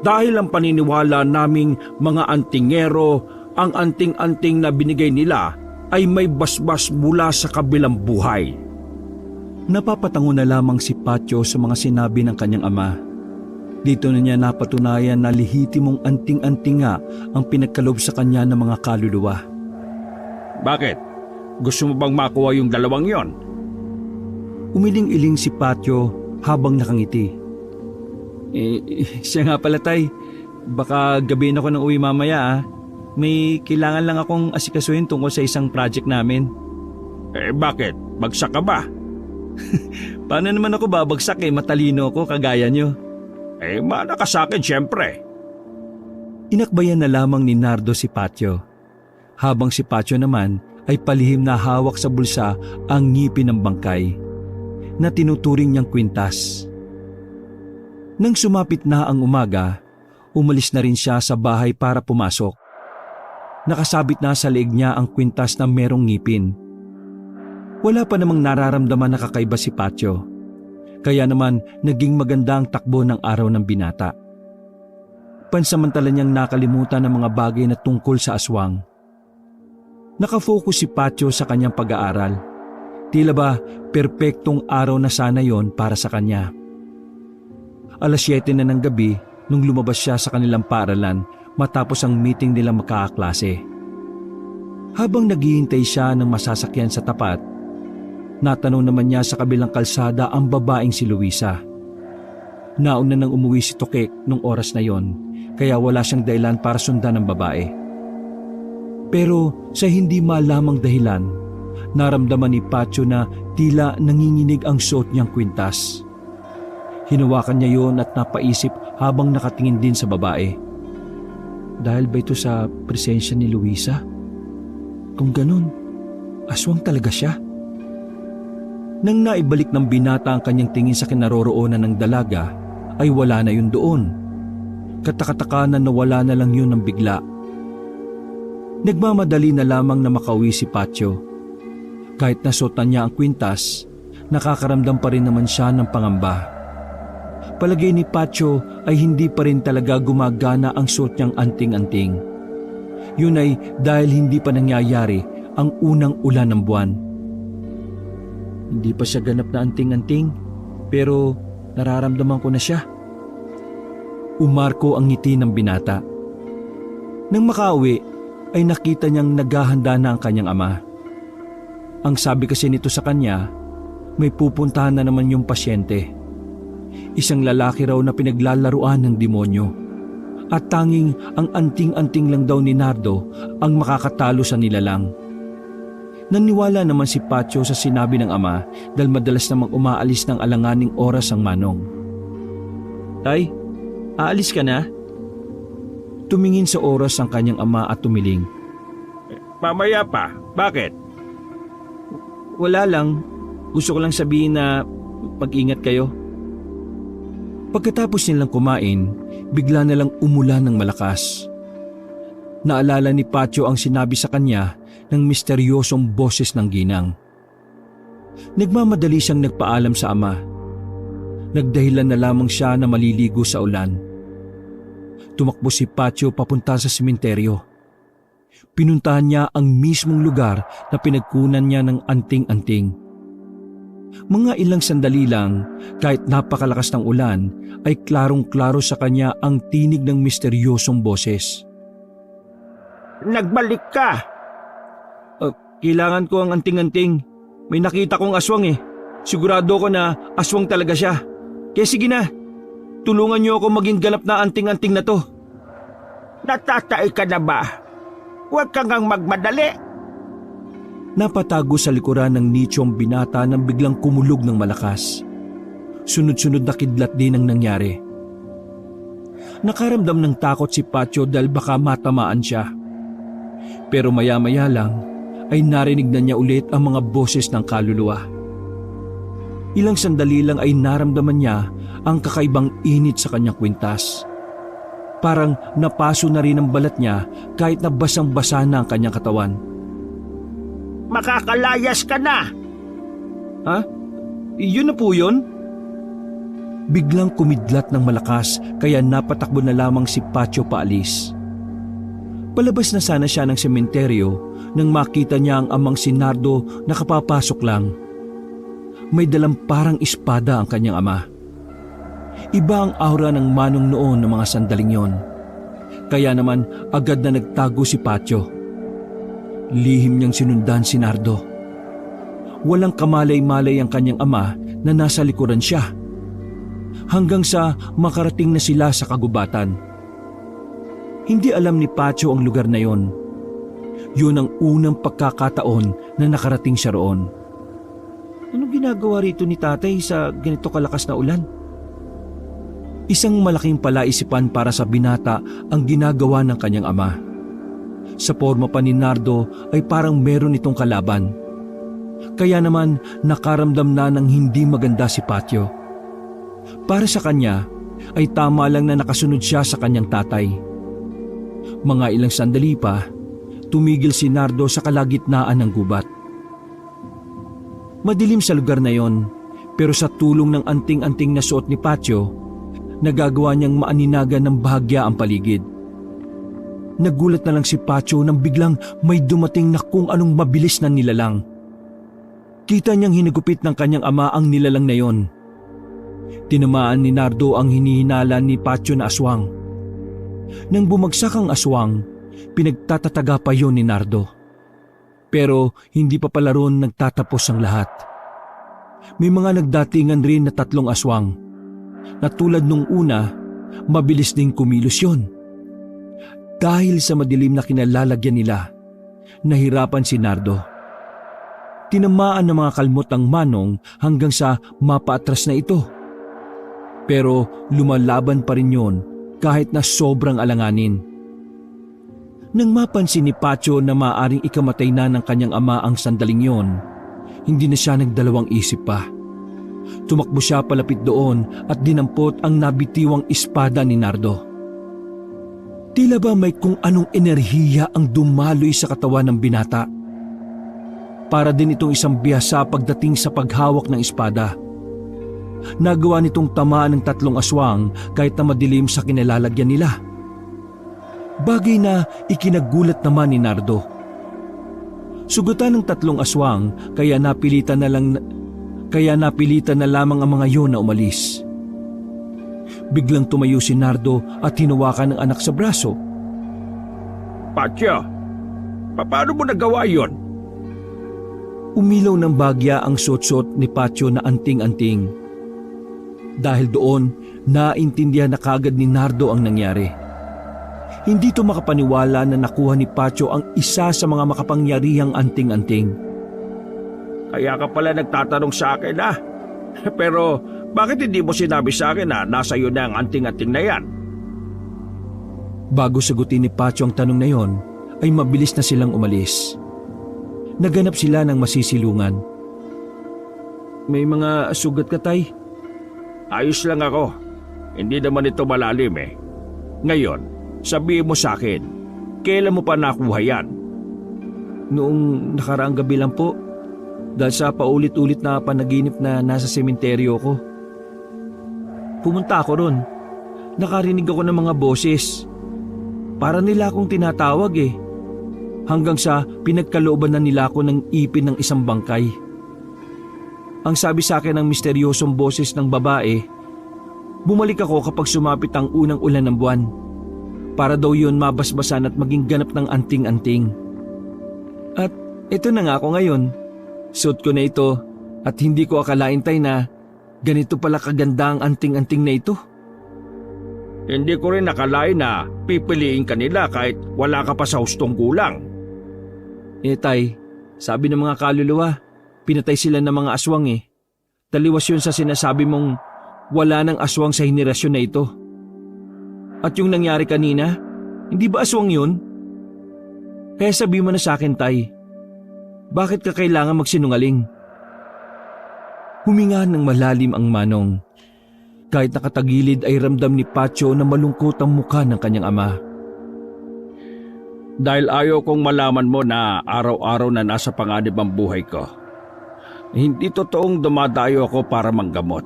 Dahil ang paniniwala naming mga antingero, ang anting-anting na binigay nila ay may basbas mula sa kabilang buhay.
Napapatango na lamang si Patyo sa mga sinabi ng kanyang ama. Dito na niya napatunayan na lehitimong anting-anting nga ang pinagkaloob sa kanya ng mga kaluluwa.
Bakit? Gusto mo bang makuha yung dalawang yon?
Umiling-iling si Patyo habang nakangiti. Siya nga pala tay, baka gabihin ako ng uwi mamaya. May kailangan lang akong asikasuhin tungkol sa isang project namin.
Bakit? Bagsak ka ba?
Paano naman ako babagsak matalino ko kagaya nyo.
Mana ka sa akin syempre.
Inakbayan na lamang ni Nardo si Patyo. Habang si Patyo naman ay palihim na hawak sa bulsa ang ngipin ng bangkay na tinuturing niyang kwintas. Nang sumapit na ang umaga, umalis na rin siya sa bahay para pumasok. Nakasabit na sa leeg niya ang kwintas na merong ngipin. Wala pa namang nararamdaman na kakaiba si Patyo. Kaya naman naging maganda ang takbo ng araw ng binata. Pansamantala niyang nakalimutan ang mga bagay na tungkol sa aswang. Nakafocus si Patyo sa kanyang pag-aaral. Tila ba perpektong araw na sana yon para sa kanya. Alas 7 na ng gabi nung lumabas siya sa kanilang paaralan matapos ang meeting nilang magkakaklase. Habang naghihintay siya ng masasakyan sa tapat, natanong naman niya sa kabilang kalsada ang babaeng si Luisa. Nauna nang umuwi si Tokek nung oras na yon, kaya wala siyang dahilan para sundan ng babae. Pero sa hindi malamang dahilan, naramdaman ni Patyo na tila nanginginig ang suot niyang kwintas. Hinawakan niya yon at napaisip habang nakatingin din sa babae. Dahil ba ito sa presensya ni Luisa? Kung ganun, aswang talaga siya. Nang naibalik ng binata ang kanyang tingin sa kinaroroonan ng dalaga, ay wala na yun doon. Katakatakanan na wala na lang yun ng bigla. Nagmamadali na lamang na makauwi si Patyo. Kahit nasuotan niya ang kwintas, nakakaramdam pa rin naman siya ng pangamba. Palagay ni Pacho ay hindi pa rin talaga gumagana ang suot niyang anting-anting. Yun ay dahil hindi pa nangyayari ang unang ulan ng buwan. Hindi pa siya ganap na anting-anting, pero nararamdaman ko na siya. Umarko ang ngiti ng binata. Nang makauwi ay nakita niyang naghahanda na ang kanyang ama. Ang sabi kasi nito sa kanya, may pupuntahan na naman yung pasyente. Isang lalaki raw na pinaglalaruan ng demonyo. At tanging ang anting-anting lang daw ni Nardo ang makakatalo sa nilalang. Naniwala naman si Pacho sa sinabi ng ama dahil madalas namang umaalis ng alanganing oras ang manong. Tay, aalis ka na? Tumingin sa oras ang kanyang ama at tumiling.
Mamaya pa, bakit?
Wala lang. Gusto ko lang sabihin na mag-ingat kayo.
Pagkatapos nilang kumain, bigla na lang umulan ng malakas. Naalala ni Pacho ang sinabi sa kanya ng misteryosong boses ng ginang. Nagmamadali siyang nagpaalam sa ama. Nagdahilan na lamang siya na maliligo sa ulan. Tumakbo si Pacho papunta sa sementeryo. Pinuntahan niya ang mismong lugar na pinagkunan niya ng anting-anting. Mga ilang sandali lang, kahit napakalakas ng ulan, ay klarong-klaro sa kanya ang tinig ng misteryosong boses.
Nagbalik ka!
Kailangan ko ang anting-anting. May nakita kong aswang eh. Sigurado ko na aswang talaga siya. Kaya sige na, tulungan niyo ako maging ganap na anting-anting na to.
Natatay ka na ba? Huwag kang magmadali.
Napatago sa likuran ng nicho ang binata nang biglang kumulog ng malakas. Sunod-sunod na kidlat din ang nangyari. Nakaramdam ng takot si Pacho dahil baka matamaan siya. Pero maya-maya lang ay narinig na niya ulit ang mga boses ng kaluluwa. Ilang sandali lang ay naramdaman niya ang kakaibang init sa kanyang kwintas. Parang napaso na rin ang balat niya kahit na basang-basa na ang kanyang katawan.
Makakalayas ka na!
Ha? Yun na po yun?
Biglang kumidlat ng malakas kaya napatakbo na lamang si Pacho paalis. Palabas na sana siya ng sementeryo nang makita niya ang amang si Nardo na kapapasok lang. May dalang parang espada ang kanyang ama. Iba ang aura ng manong noon ng mga sandaling yon. Kaya naman agad na nagtago si Pacho. Lihim niyang sinundan si Nardo. Walang kamalay-malay ang kanyang ama na nasa likuran siya. Hanggang sa makarating na sila sa kagubatan. Hindi alam ni Pacho ang lugar na yon. Yun ang unang pagkakataon na nakarating siya roon.
Anong ginagawa rito ni tatay sa ganito kalakas na ulan?
Isang malaking palaisipan para sa binata ang ginagawa ng kanyang ama. Sa porma pa ni Nardo ay parang meron itong kalaban. Kaya naman nakaramdam na ng hindi maganda si Pacho. Para sa kanya ay tama lang na nakasunod siya sa kanyang tatay. Mga ilang sandali pa, tumigil si Nardo sa kalagitnaan ng gubat. Madilim sa lugar na yon, pero sa tulong ng anting-anting na suot ni Pacho, nagagawa niyang maaninagan ng bahagya ang paligid. Nagulat na lang si Pacho nang biglang may dumating na kung anong mabilis na nilalang. Kita niyang hinagupit ng kanyang ama ang nilalang na yon. Tinamaan ni Nardo ang hinihinala ni Pacho na aswang. Nang bumagsak ang aswang, pinagtatataga pa yon ni Nardo. Pero hindi pa pala roon nagtatapos ang lahat. May mga nagdatingan rin na 3 aswang. Na tulad nung una, mabilis ding kumilos yon. Dahil sa madilim na kinalalagyan nila, nahirapan si Nardo. Tinamaan ng mga kalmot ang manong hanggang sa mapaatras na ito. Pero lumalaban pa rin yon kahit na sobrang alanganin. Nang mapansin ni Pacho na maaaring ikamatay na ng kanyang ama ang sandaling yon, hindi na siya nagdalawang isip pa. Tumakbo siya palapit doon at dinampot ang nabitiwang espada ni Nardo. Tila ba may kung anong enerhiya ang dumaloy sa katawan ng binata. para din itong isang bihasa pagdating sa paghawak ng espada. Nagawa nitong tamaan ng 3 aswang kahit na madilim sa kinalalagyan nila. Bagay na ikinagulat naman ni Nardo. Sugatan ng 3 aswang kaya napilitan na lamang ang mga yun na umalis. Biglang tumayo si Nardo at hinawakan ng anak sa braso.
Patyo, paano mo nagawa yon?
Umilaw ng bagya ang suot-suot ni Patyo na anting-anting. Dahil doon, naintindihan na kagad ni Nardo ang nangyari. Hindi to makapaniwala na nakuha ni Patyo ang isa sa mga makapangyarihang anting-anting.
Kaya ka pala nagtatanong sa akin Pero bakit hindi mo sinabi sa akin na nasa iyo na ang anting-anting na yan?
Bago sagutin ni Patyo ang tanong na yon, ay mabilis na silang umalis. Naganap sila ng masisilungan. May mga sugat ka, Tay?
Ayos lang ako. Hindi naman ito malalim Ngayon, sabihin mo sa akin, kailan mo pa nakuha yan?
Noong nakaraang gabi lang po, dahil sa paulit-ulit na panaginip na nasa sementeryo ko. Pumunta ako ron. Nakarinig ako ng mga boses. Para nila akong tinatawag Hanggang sa pinagkalooban na nila ako ng ipin ng isang bangkay. Ang sabi sa akin ng misteryosong boses ng babae, bumalik ako kapag sumapit ang unang ulan ng buwan. Para daw yun mabasbasan at maging ganap ng anting-anting. At ito na nga ako ngayon. Suot ko na ito at hindi ko akalain, Tay, na ganito pala kaganda ang anting-anting na ito.
Hindi ko rin nakalain na pipiliin ka nila kahit wala ka pa sa hustong gulang.
Tay, sabi ng mga kaluluwa, pinatay sila ng mga aswang Taliwas yun sa sinasabi mong wala ng aswang sa henerasyon na ito. At yung nangyari kanina, hindi ba aswang yun? Kaya sabi mo na sa akin, Tay, bakit ka kailangan magsinungaling? Huminga ng malalim ang Manong. Kahit nakatagilid ay ramdam ni Patyo na malungkot ang mukha ng kanyang ama.
Dahil ayaw kong malaman mo na araw-araw na nasa panganib ang buhay ko. Hindi totoong dumadayo ako para manggamot.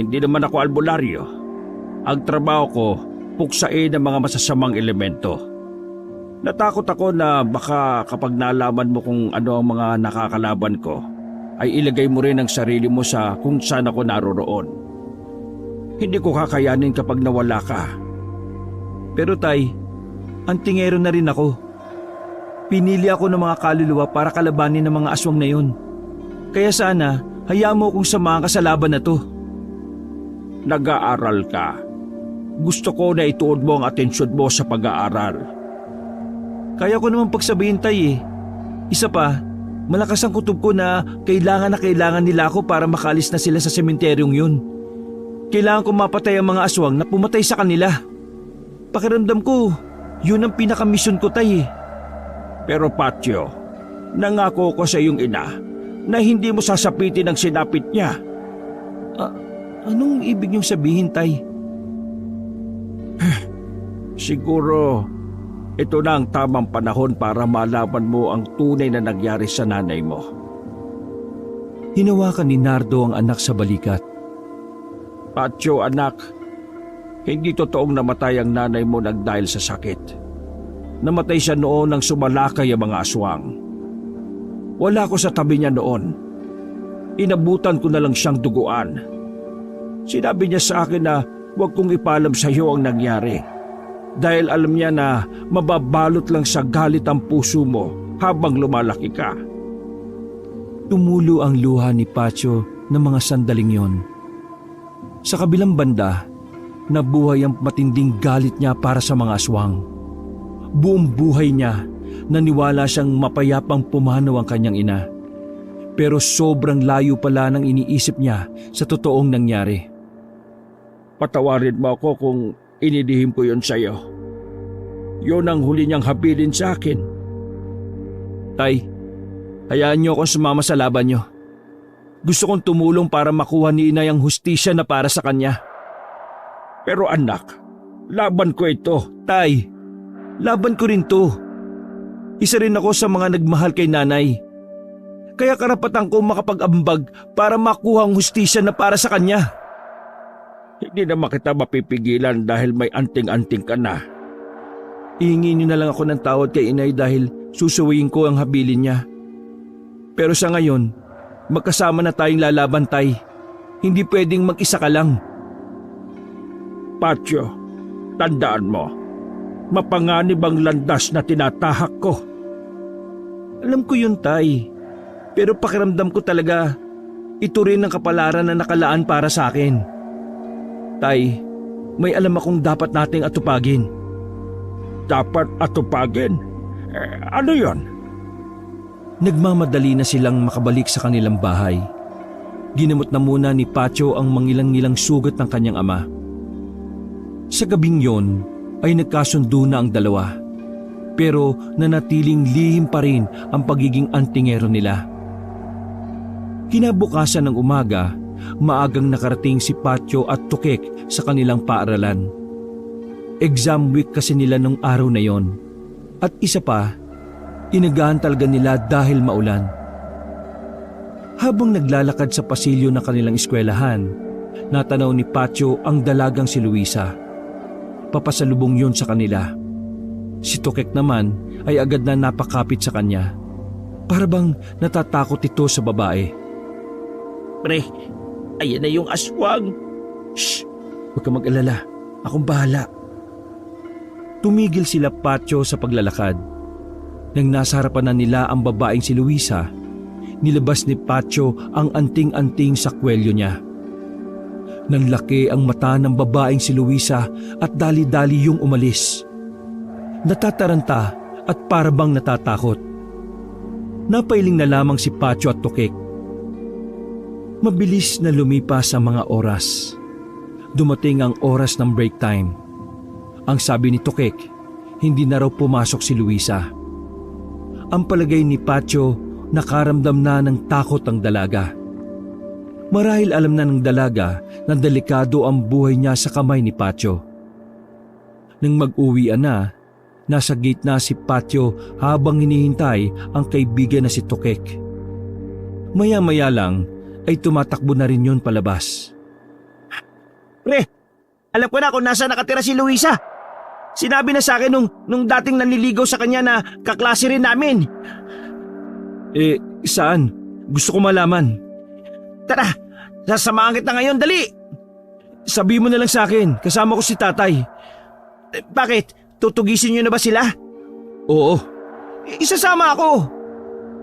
Hindi naman ako albularyo. Ang trabaho ko, puksain ang mga masasamang elemento. Natakot ako na baka kapag nalaman mo kung ano ang mga nakakalaban ko, ay ilagay mo rin ang sarili mo sa kung saan ako naroroon. Hindi ko kakayanin kapag nawala ka.
Pero Tay, antingero na rin ako. Pinili ako ng mga kaluluwa para kalabanin ng mga aswang na yun. Kaya sana, hayaan mo kung samahan ka sa laban na to.
Nag-aaral ka. Gusto ko na ituon mo ang atensyon mo sa pag-aaral.
Kaya ko naman pagsabihin, Tay Isa pa, malakas ang kutob ko na kailangan nila ako para makalis na sila sa sementeryong yun. Kailangan ko mapatay ang mga aswang na pumatay sa kanila. Pakiramdam ko, yun ang pinakamisyon ko, Tay
Pero Patyo, nangako ko sa iyong ina na hindi mo sasapitin ang sinapit niya.
Anong ibig niyong sabihin, Tay?
Siguro, ito na ang tamang panahon para malaman mo ang tunay na nangyari sa nanay mo.
Hinawakan ni Nardo ang anak sa balikat.
Patyo, anak, hindi totoong namatay ang nanay mo dahil sa sakit. Namatay siya noon nang sumalakay ang mga aswang. Wala ko sa tabi niya noon. Inabutan ko na lang siyang duguan. Sinabi niya sa akin na huwag kong ipalam sa iyo ang nangyari. Dahil alam niya na mababalot lang sa galit ang puso mo habang lumalaki ka.
Tumulo ang luha ni Patyo ng mga sandaling yon. Sa kabilang banda, nabuhay ang matinding galit niya para sa mga aswang. Buong buhay niya, naniwala siyang mapayapang pumanaw ang kanyang ina. Pero sobrang layo pala ng iniisip niya sa totoong nangyari.
Patawarin mo ako kung inilihim ko yon sa iyo. Yun ang huli niyang habilin sa akin.
Tay, hayaan niyo akong sumama sa laban niyo. Gusto kong tumulong para makuha ni Inay ang hustisya na para sa kanya.
Pero anak, laban ko ito.
Tay, laban ko rin to. Isa rin ako sa mga nagmahal kay nanay
Kaya karapatan ko makapag-ambag para makuha ang hustisya na para sa kanya.
Hindi naman kita mapipigilan dahil may anting-anting ka na.
Ihingi niyo na lang ako ng tawad kay inay dahil susuwiin ko ang habilin niya. Pero sa ngayon, magkasama na tayong lalaban, Tay. Hindi pwedeng mag-isa ka lang.
Patyo, tandaan mo, mapanganib ang landas na tinatahak ko.
Alam ko yun, Tay. Pero pakiramdam ko talaga, ito rin ang kapalaran na nakalaan para sa akin. Tay, may alam akong dapat nating atupagin.
Dapat atupagin? Ano yon?
Nagmamadali na silang makabalik sa kanilang bahay. Ginamot na muna ni Patyo ang mangilang-ngilang sugat ng kanyang ama. Sa gabing yon ay nagkasundo na ang dalawa. Pero nanatiling lihim pa rin ang pagiging antingero nila. Kinabukasan ng umaga, maagang nakarating si Patyo at Tukek sa kanilang paaralan. Exam week kasi nila nung araw na yon. At isa pa, inagahan talaga nila dahil maulan. Habang naglalakad sa pasilyo ng kanilang eskwelahan, natanaw ni Patyo ang dalagang si Luisa. Papasalubong yon sa kanila. Si Tukek naman ay agad na napakapit sa kanya. Para bang natatakot ito sa babae.
Pre, ayan na yung aswang.
Shh! Huwag ka mag-alala. Akong bahala. Tumigil sila Patyo sa paglalakad. Nang nasa harapan na nila ang babaeng si Luisa, nilabas ni Patyo ang anting-anting sa kwelyo niya. Nanlaki ang mata ng babaeng si Luisa at dali-dali yung umalis. Natataranta at parabang natatakot. Napailing na lamang si Patyo at Tukek. Mabilis na lumipas ang mga oras. Dumating ang oras ng break time. Ang sabi ni Tukek, hindi na raw pumasok si Luisa. Ang palagay ni Patyo, nakaramdam na ng takot ang dalaga. Marahil alam na ng dalaga na delikado ang buhay niya sa kamay ni Patyo. Nang mag-uwian na, nasa gate na si Patyo habang hinihintay ang kaibigan na si Tukek. Maya-maya lang ay tumatakbo na rin yun palabas.
Pre, alam ko na kung nasa nakatira si Luisa. Sinabi na sa akin nung dating nanliligaw sa kanya na kaklase rin namin.
Saan? Gusto ko malaman.
Tara, sasamahan kita ngayon, dali!
Sabi mo na lang sa akin, kasama ko si tatay.
Bakit? Tutugisin niyo na ba sila?
Oo.
Isasama ako.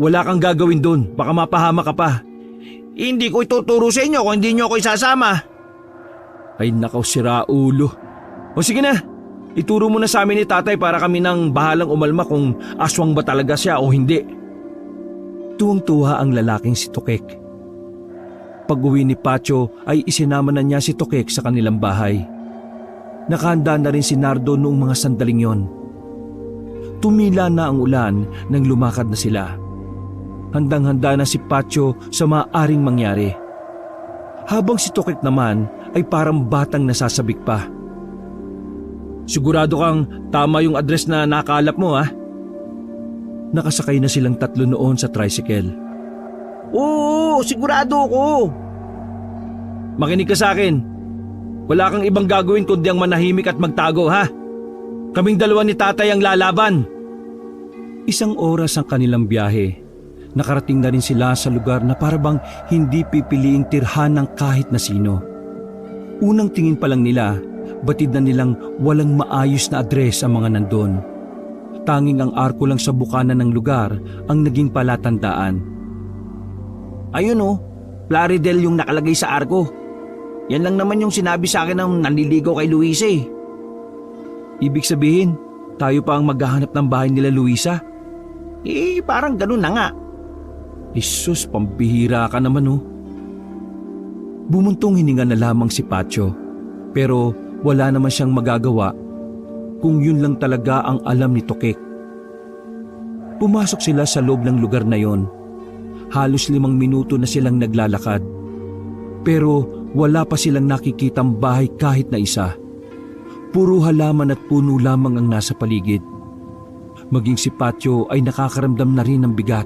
Wala kang gagawin doon, baka mapahama ka pa.
Hindi ko ituturo sa inyo kung hindi niyo ako isasama.
Ay nakaw, sira ulo. O sige na, ituro mo na sa amin ni tatay para kami nang bahalang umalma kung aswang ba talaga siya o hindi. Tuwang-tuwa ang lalaking si Tukek. Pag-uwi ni Patyo ay isinama na niya si Tukek sa kanilang bahay. Nakahanda na rin si Nardo noong mga sandaling yon. Tumila na ang ulan nang lumakad na sila. Handang-handa na si Patyo sa maaaring mangyari. Habang si Tukek naman ay parang batang nasasabik pa. Sigurado kang tama yung address na nakalap mo, ha? Nakasakay na silang tatlo noon sa tricycle.
Oo, sigurado ko.
Makinig ka sa akin. Wala kang ibang gagawin kundi ang manahimik at magtago, ha? Kaming dalawa ni tatay ang lalaban. Isang oras ang kanilang biyahe. Nakarating na rin sila sa lugar na parabang hindi pipiliing tirhan ng kahit na sino. Unang tingin pa lang nila, batid na nilang walang maayos na address ang mga nandun. Tanging ang arko lang sa bukana ng lugar ang naging palatandaan.
Ayun oh, Plaridel yung nakalagay sa arko. Yan lang naman yung sinabi sa akin ng nanliligaw kay Luisa eh.
Ibig sabihin, tayo pa ang maghahanap ng bahay nila Luisa?
Parang ganun na nga.
Isus, pambihira ka naman oh. Bumuntong hininga na lamang si Patyo, pero wala naman siyang magagawa kung yun lang talaga ang alam ni Tukek. Pumasok sila sa loob ng lugar na yon. Halos 5 minuto na silang naglalakad. Pero wala pa silang nakikitang bahay kahit na isa. Puro halaman at puno lamang ang nasa paligid. Maging si Patyo ay nakakaramdam na rin ng bigat.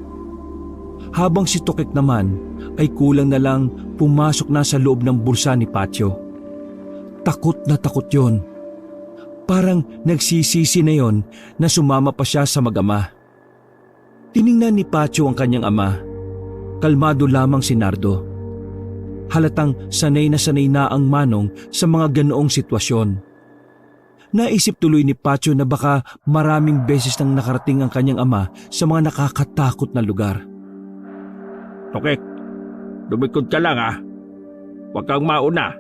habang si Tokek naman ay kulang na lang pumasok na sa loob ng bulsa ni Patio. Takot na takot yon. Parang nagsisisi na yon na sumama pa siya sa mag-ama. Tiningnan ni Patio ang kanyang ama. Kalmado lamang si Nardo. Halatang sanay na ang Manong sa mga ganoong sitwasyon. Naisip tuloy ni Patio na baka maraming beses nang nakarating ang kanyang ama sa mga nakakatakot na lugar.
Tokek, lumikod ka lang ha. Huwag kang mauna.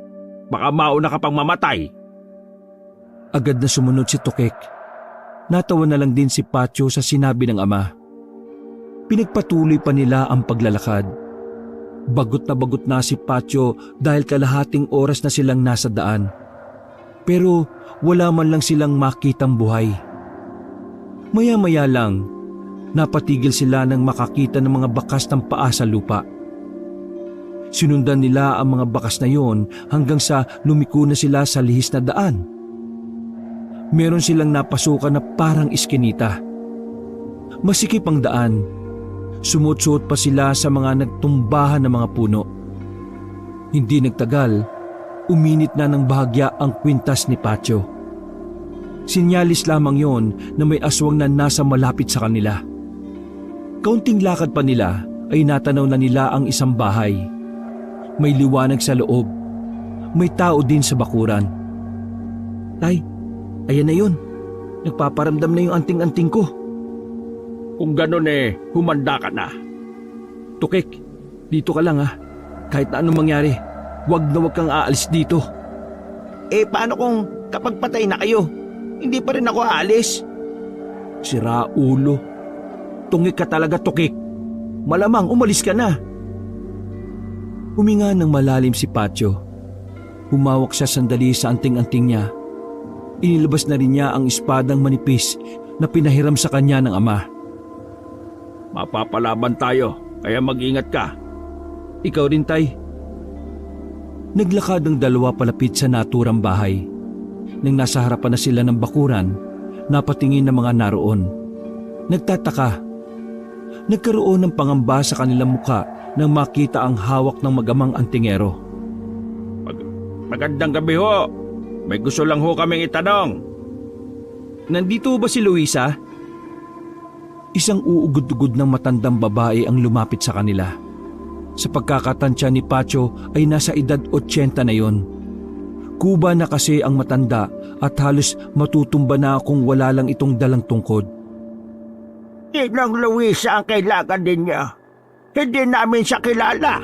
Baka mauna ka pang mamatay.
Agad na sumunod si Tokek. Natawa na lang din si Patio sa sinabi ng ama. Pinagpatuloy pa nila ang paglalakad. Bagot na si Patio dahil kalahating oras na silang nasa daan. Pero wala man lang silang makitang buhay. Maya-maya lang, napatigil sila nang makakita ng mga bakas ng paa sa lupa. Sinundan nila ang mga bakas na yon hanggang sa lumiko na sila sa lihis na daan. Meron silang napasukan na parang iskinita. Masikip ang daan. Sumutsuot pa sila sa mga nagtumbahan na mga puno. Hindi nagtagal, uminit na ng bahagya ang kwintas ni Patio. Sinyalis lamang yon na may aswang na nasa malapit sa kanila. Kaunting lakad pa nila ay natanaw na nila ang isang bahay. May liwanag sa loob. May tao din sa bakuran. Tay, ayan na yun. Nagpaparamdam na yung anting-anting ko.
Kung ganun humanda ka na.
Tukek, dito ka lang ha. Kahit na anong mangyari, wag na wag kang aalis dito.
Paano kung kapag patay na kayo? Hindi pa rin ako aalis.
Sira ulo. Tungik ka talaga, Tukek. Malamang umalis ka na. Huminga ng malalim si Patio. Humawak siya sandali sa anting-anting niya. Inilabas na rin niya ang espadang manipis na pinahiram sa kanya ng ama.
Mapapalaban tayo, kaya mag-ingat ka.
Ikaw rin, Tay. Naglakad ang dalawa palapit sa naturang bahay. Nang nasa harapan na sila ng bakuran, napatingin ng mga naroon. Nagtataka. Nagkaroon ng pangamba sa kanilang muka nang makita ang hawak ng magamang antingero.
Magandang gabi ho. May gusto lang ho kaming itanong.
Nandito ba si Luisa? Isang uugod-ugod ng matandang babae ang lumapit sa kanila. Sa pagkakatansya ni Patio ay nasa edad 80 na yon. Kuba na kasi ang matanda at halos matutumba na kung wala lang itong dalang tungkod.
Ninang Luisa ang kailangan din niya. Hindi namin siya kilala.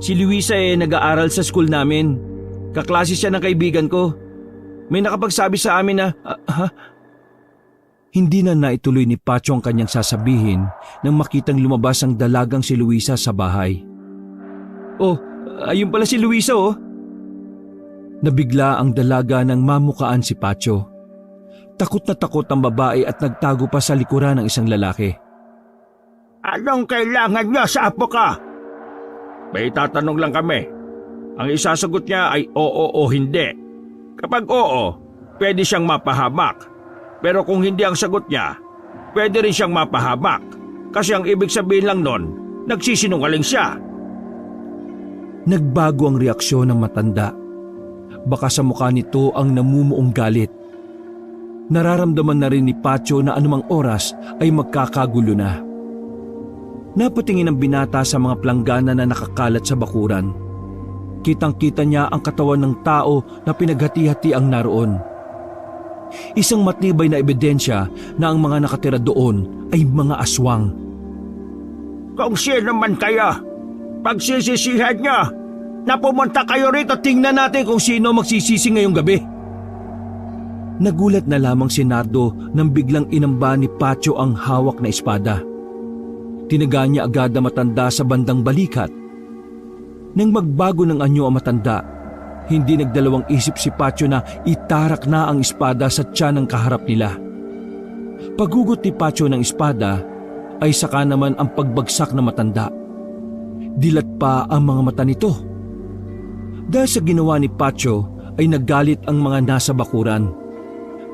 Si Luisa nag-aaral sa school namin. Kaklase siya ng kaibigan ko. May nakapagsabi sa amin na... Hindi na naituloy ni Patio ang kanyang sasabihin nang makitang lumabas ang dalagang si Luisa sa bahay. Oh, ayun pala si Luisa oh. Nabigla ang dalaga nang mamukaan si Patio. Takot na takot ang babae at nagtago pa sa likuran ng isang lalaki.
Anong kailangan niya sa apo ka? May tatanong lang kami. Ang isasagot niya ay oo o hindi. Kapag oo, pwede siyang mapahamak. Pero kung hindi ang sagot niya, pwede rin siyang mapahamak. Kasi ang ibig sabihin lang nun, nagsisinungaling siya.
Nagbago ang reaksyon ng matanda. Baka sa mukha nito ang namumuong galit. Nararamdaman na rin ni Patio na anumang oras ay magkakagulo na. Napatingin ang binata sa mga planggana na nakakalat sa bakuran. Kitang-kita niya ang katawan ng tao na pinaghati-hati ang naroon. Isang matibay na ebidensya na ang mga nakatira doon ay mga aswang.
Kung sino man kayo, pagsisisihan niyo na pumunta kayo rito.
Tingnan natin kung sino magsisisi ngayong gabi. Nagulat na lamang si Nardo nang biglang inamba ni Patio ang hawak na espada. Tinaga niya agad na matanda sa bandang balikat. Nang magbago ng anyo ang matanda, hindi nagdalawang isip si Patio na itarak na ang espada sa tiyan ng kaharap nila. Paghugot ni Patio ng espada ay saka naman ang pagbagsak na matanda. Dilat pa ang mga mata nito. Dahil sa ginawa ni Patio ay naggalit ang mga nasa bakuran.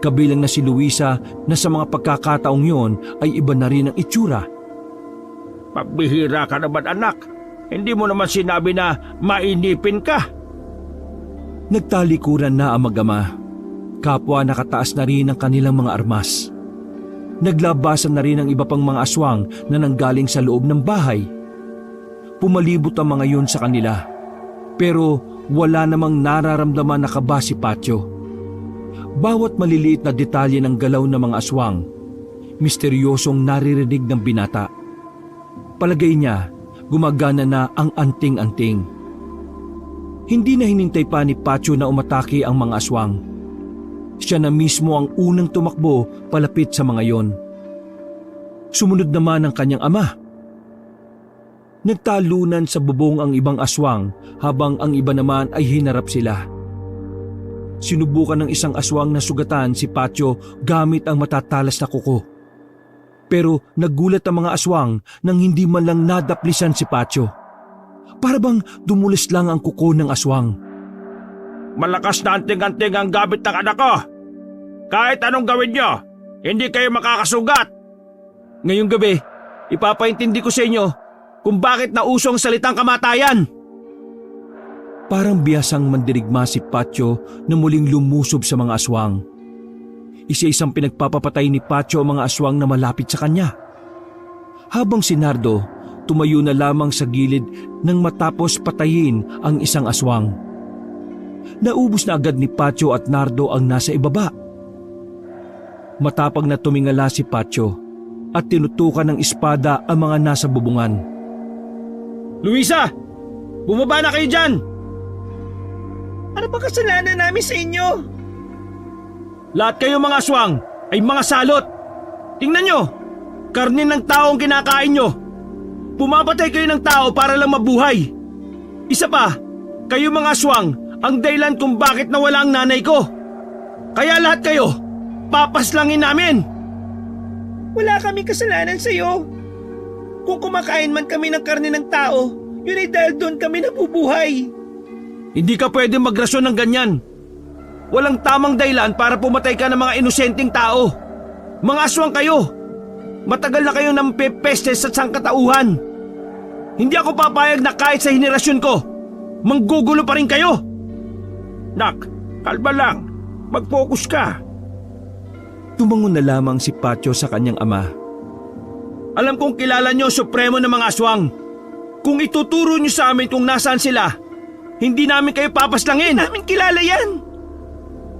Kabilang na si Luisa na sa mga pagkakataong yon ay iba na rin ang itsura.
Pabihira ka naman anak. Hindi mo naman sinabi na mainipin ka.
Nagtalikuran na ang mag-ama. Kapwa nakataas na rin ang kanilang mga armas. Naglabasan na rin ang iba pang mga aswang na nanggaling sa loob ng bahay. Pumalibot ang mga yun sa kanila. Pero wala namang nararamdaman na kaba si Patyo. Bawat maliliit na detalye ng galaw ng mga aswang, misteryosong naririnig ng binata. Palagay niya, gumagana na ang anting-anting. Hindi na hinintay pa ni Patyo na umatake ang mga aswang. Siya na mismo ang unang tumakbo palapit sa mga yon. Sumunod naman ang kanyang ama. Nagtalunan sa bubong ang ibang aswang habang ang iba naman ay hinarap sila. Sinubukan ng isang aswang na sugatan si Patyo gamit ang matatalas na kuko. Pero nagulat ang mga aswang nang hindi man lang nadaplisan si Patyo. Para bang dumulis lang ang kuko ng aswang.
Malakas na anting-anting ang gamit ng anak ko. Kahit anong gawin nyo, hindi kayo makakasugat.
Ngayong gabi, ipapaintindi ko sa inyo kung bakit nauso ang salitang kamatayan.
Parang biyasang mandirigma si Patyo na muling lumusob sa mga aswang. Isa-isang pinagpapapatay ni Patyo ang mga aswang na malapit sa kanya. Habang si Nardo, tumayo na lamang sa gilid nang matapos patayin ang isang aswang. Naubos na agad ni Patyo at Nardo ang nasa ibaba. Matapang na tumingala si Patyo at tinutukan ng espada ang mga nasa bubungan.
Luisa! Bumaba na kayo dyan! Ano ba kasalanan namin sa inyo? Lahat kayo mga aswang ay mga salot. Tingnan nyo, karne ng tao ang kinakain nyo. Pumapatay kayo ng tao para lang mabuhay. Isa pa, kayo mga aswang ang dahilan kung bakit nawala ang nanay ko. Kaya lahat kayo, papaslangin namin. Wala kaming kasalanan sa iyo. Kung kumakain man kami ng karne ng tao, yun ay dahil doon kami nabubuhay. Hindi ka pwede magrasyon ng ganyan. Walang tamang dahilan para pumatay ka ng mga inosenteng tao. Mga aswang kayo. Matagal na kayong nampepeste sa sangkatauhan. Hindi ako papayag na kahit sa henerasyon ko, manggugulo pa rin kayo.
Nak, kalma lang. Mag-focus ka.
Tumangon na lamang si Patyo sa kanyang ama.
Alam kong kilala nyo supremo ng mga aswang. Kung ituturo nyo sa amin kung nasaan sila, hindi namin kayo papaslangin. Hindi namin kilala yan.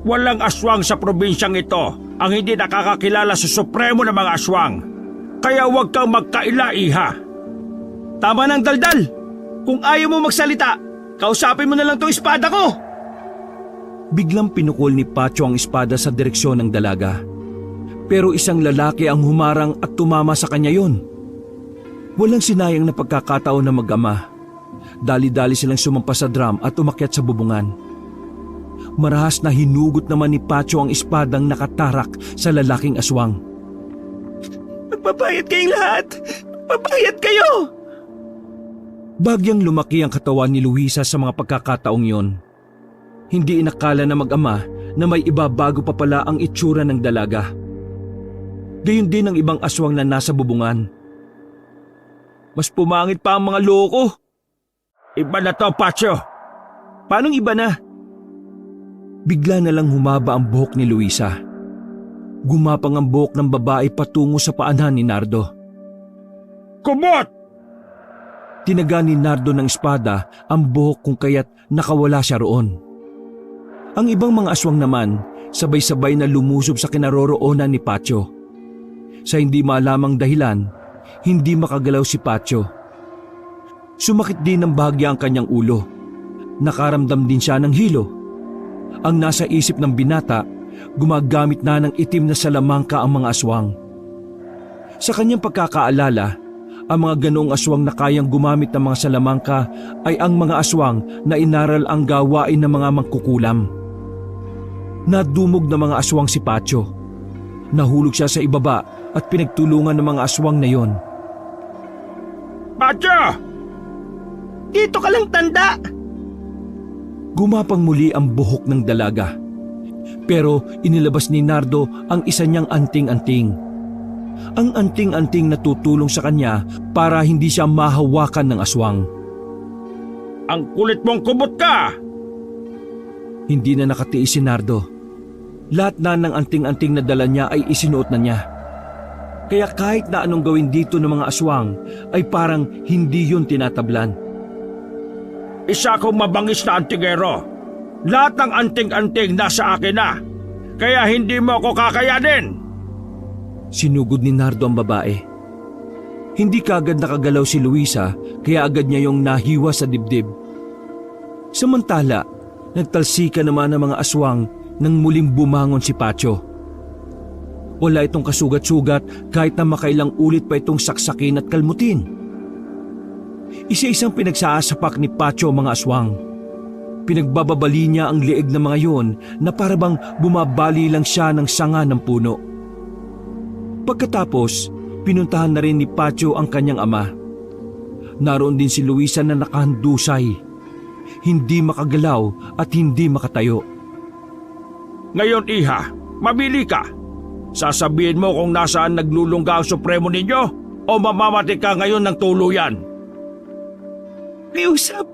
Walang aswang sa probinsyang ito ang hindi nakakakilala sa supremo ng mga aswang. Kaya huwag kang magkaila-iha.
Tama ng daldal. Kung ayaw mo magsalita, kausapin mo na lang tong espada ko.
Biglang pinukol ni Patyo ang espada sa direksyon ng dalaga. Pero isang lalaki ang humarang at tumama sa kanya yon. Walang sinayang na pagkakataon na mag-ama. Dali-dali silang sumampa sa drum at umakyat sa bubungan. Marahas na hinugot naman ni Patyo ang espadang nakatarak sa lalaking aswang.
Magbabayad kayong lahat! Magbabayad kayo!
Bagyang lumaki ang katawan ni Luisa sa mga pagkakataong yon. Hindi inakala na mag-ama na may iba bago pa pala ang itsura ng dalaga. Gayon din ang ibang aswang na nasa bubungan.
Mas pumangit pa ang mga loko.
Iba na to, Patyo.
Paanong iba na?
Bigla na lang humaba ang buhok ni Luisa. Gumapang ang buhok ng babae patungo sa paanan ni Nardo.
Kumot!
Tinaga ni Nardo ng espada ang buhok kung kaya't nakawala siya roon. Ang ibang mga aswang naman, sabay-sabay na lumusob sa kinaroroonan ni Patyo. Sa hindi malamang dahilan, hindi makagalaw si Patyo. Sumakit din ng bahagya ang kanyang ulo. Nakaramdam din siya ng hilo. Ang nasa isip ng binata, gumagamit na ng itim na salamangka ang mga aswang. Sa kanyang pagkakaalala, ang mga ganoong aswang na kayang gumamit ng mga salamangka ay ang mga aswang na inaral ang gawain ng mga mangkukulam. Nadumog na mga aswang si Patyo. Nahulog siya sa ibaba at pinagtulungan ng mga aswang na yon.
Patyo!
Dito ka lang, tanda!
Gumapang muli ang buhok ng dalaga. Pero inilabas ni Nardo ang isa niyang anting-anting. ang anting-anting na tutulong sa kanya para hindi siya mahawakan ng aswang.
Ang kulit mong kubot ka!
Hindi na nakatiis si Nardo. Lahat na ng anting-anting na dala niya ay isinuot na niya. Kaya kahit na anong gawin dito ng mga aswang ay parang hindi yun tinatablan.
Isa akong mabangis na antingero. Lahat ng anting-anting nasa akin na. Kaya hindi mo ako kakayanin.
Sinugod ni Nardo ang babae. Hindi kaagad nakagalaw si Luisa kaya agad niya yung nahiwa sa dibdib. Samantala, nagtalsika naman ang mga aswang nang muling bumangon si Pacho. Wala itong kasugat-sugat kahit na makailang ulit pa itong saksakin at kalmutin. Isa-isang pinagsasapak ni Pacho ang mga aswang. Pinagbababali niya ang leeg ng mga yon na parabang bumabali lang siya ng sanga ng puno. Pagkatapos, pinuntahan na rin ni Pacho ang kanyang ama. Naroon din si Luisa na nakahandusay, hindi makagalaw at hindi makatayo.
Ngayon, iha, mabili ka. Sasabihin mo kung nasaan naglulungga ang supremo ninyo o mamamati ka ngayon ng tuluyan.
Kiusap!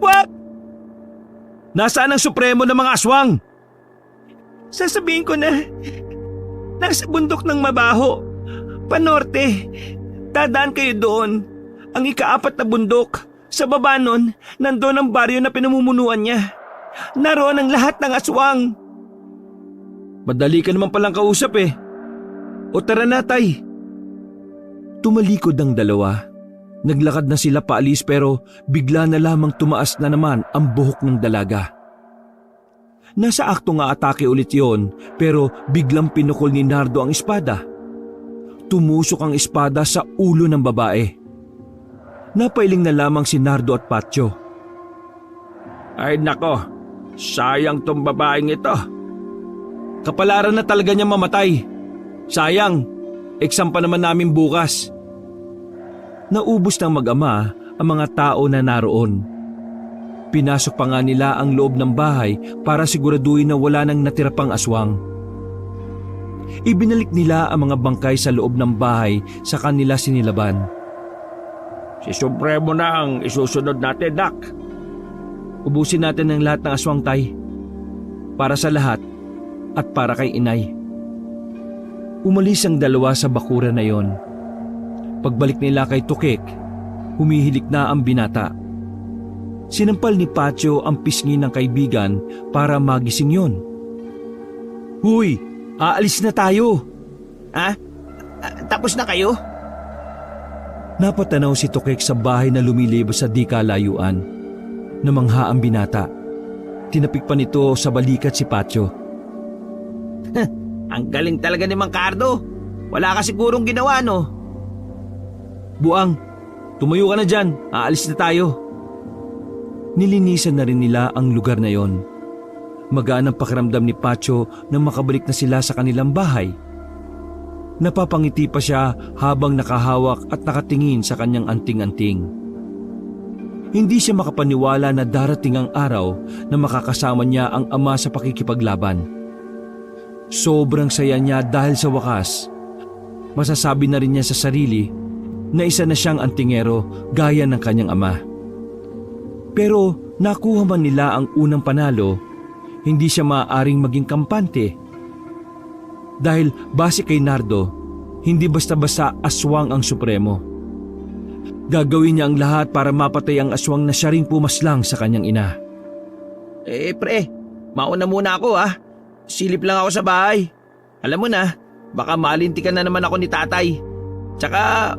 Wag!
Nasaan ang supremo ng mga aswang?
Sasabihin ko na, nasa bundok ng Mabaho, panorte. Dadaan kayo doon. Ang ika-4 na bundok. Sa baba nun, nandun ang baryo na pinamumunuan niya. Naroon ang lahat ng aswang.
Madali ka naman palang kausap eh. O tara na, tay. Tumalikod ang dalawa. Naglakad na sila paalis pero bigla na lamang tumaas na naman ang buhok ng dalaga. Nasa akto nga atake ulit yon pero biglang pinukol ni Nardo ang espada. Tumusok ang espada sa ulo ng babae. Napailing na lamang si Nardo at Pacho.
Ay nako, sayang tong babaeng ito.
Kapalaran na talaga niya mamatay. Sayang, exam pa naman namin bukas. Naubos ng mag-ama ang mga tao na naroon. Pinasok pa nga nila ang loob ng bahay para siguraduhin na wala nang natira pang aswang. Ibinalik nila ang mga bangkay sa loob ng bahay sa kanila sinilaban.
Si Supremo na ang isusunod natin, Dak.
Ubusin natin ang lahat ng aswang, tay. Para sa lahat at para kay inay. Umalis ang dalawa sa bakura na yon. Pagbalik nila kay Tukek, humihilik na ang binata. Sinampal ni Pacho ang pisngi ng kaibigan para magising yon. Huy, aalis na tayo.
Tapos na kayo?
Napatanaw si Tukek sa bahay na lumilibos sa di kalayuan. Namangha ang binata. Tinapik pa nito sa balikat si Pacho.
Ang galing talaga ni Mang Cardo. Wala ka sigurong ginawa, no?
Buang, tumayo ka na dyan. Aalis na tayo. Nilinisan na rin nila ang lugar na yon. Magaan ang pakiramdam ni Pacho nang makabalik na sila sa kanilang bahay. Napapangiti pa siya habang nakahawak at nakatingin sa kanyang anting-anting. Hindi siya makapaniwala na darating ang araw na makakasama niya ang ama sa pakikipaglaban. Sobrang saya niya dahil sa wakas, masasabi na rin niya sa sarili na isa na siyang antingero gaya ng kanyang ama. Pero nakuha man nila ang unang panalo, hindi siya maaaring maging kampante. Dahil base kay Nardo, hindi basta-basta aswang ang supremo. Gagawin niya ang lahat para mapatay ang aswang na siya ring pumaslang sa kanyang ina.
Pre, mauna muna ako Silip lang ako sa bahay. Alam mo na, baka malintikan na naman ako ni tatay. Tsaka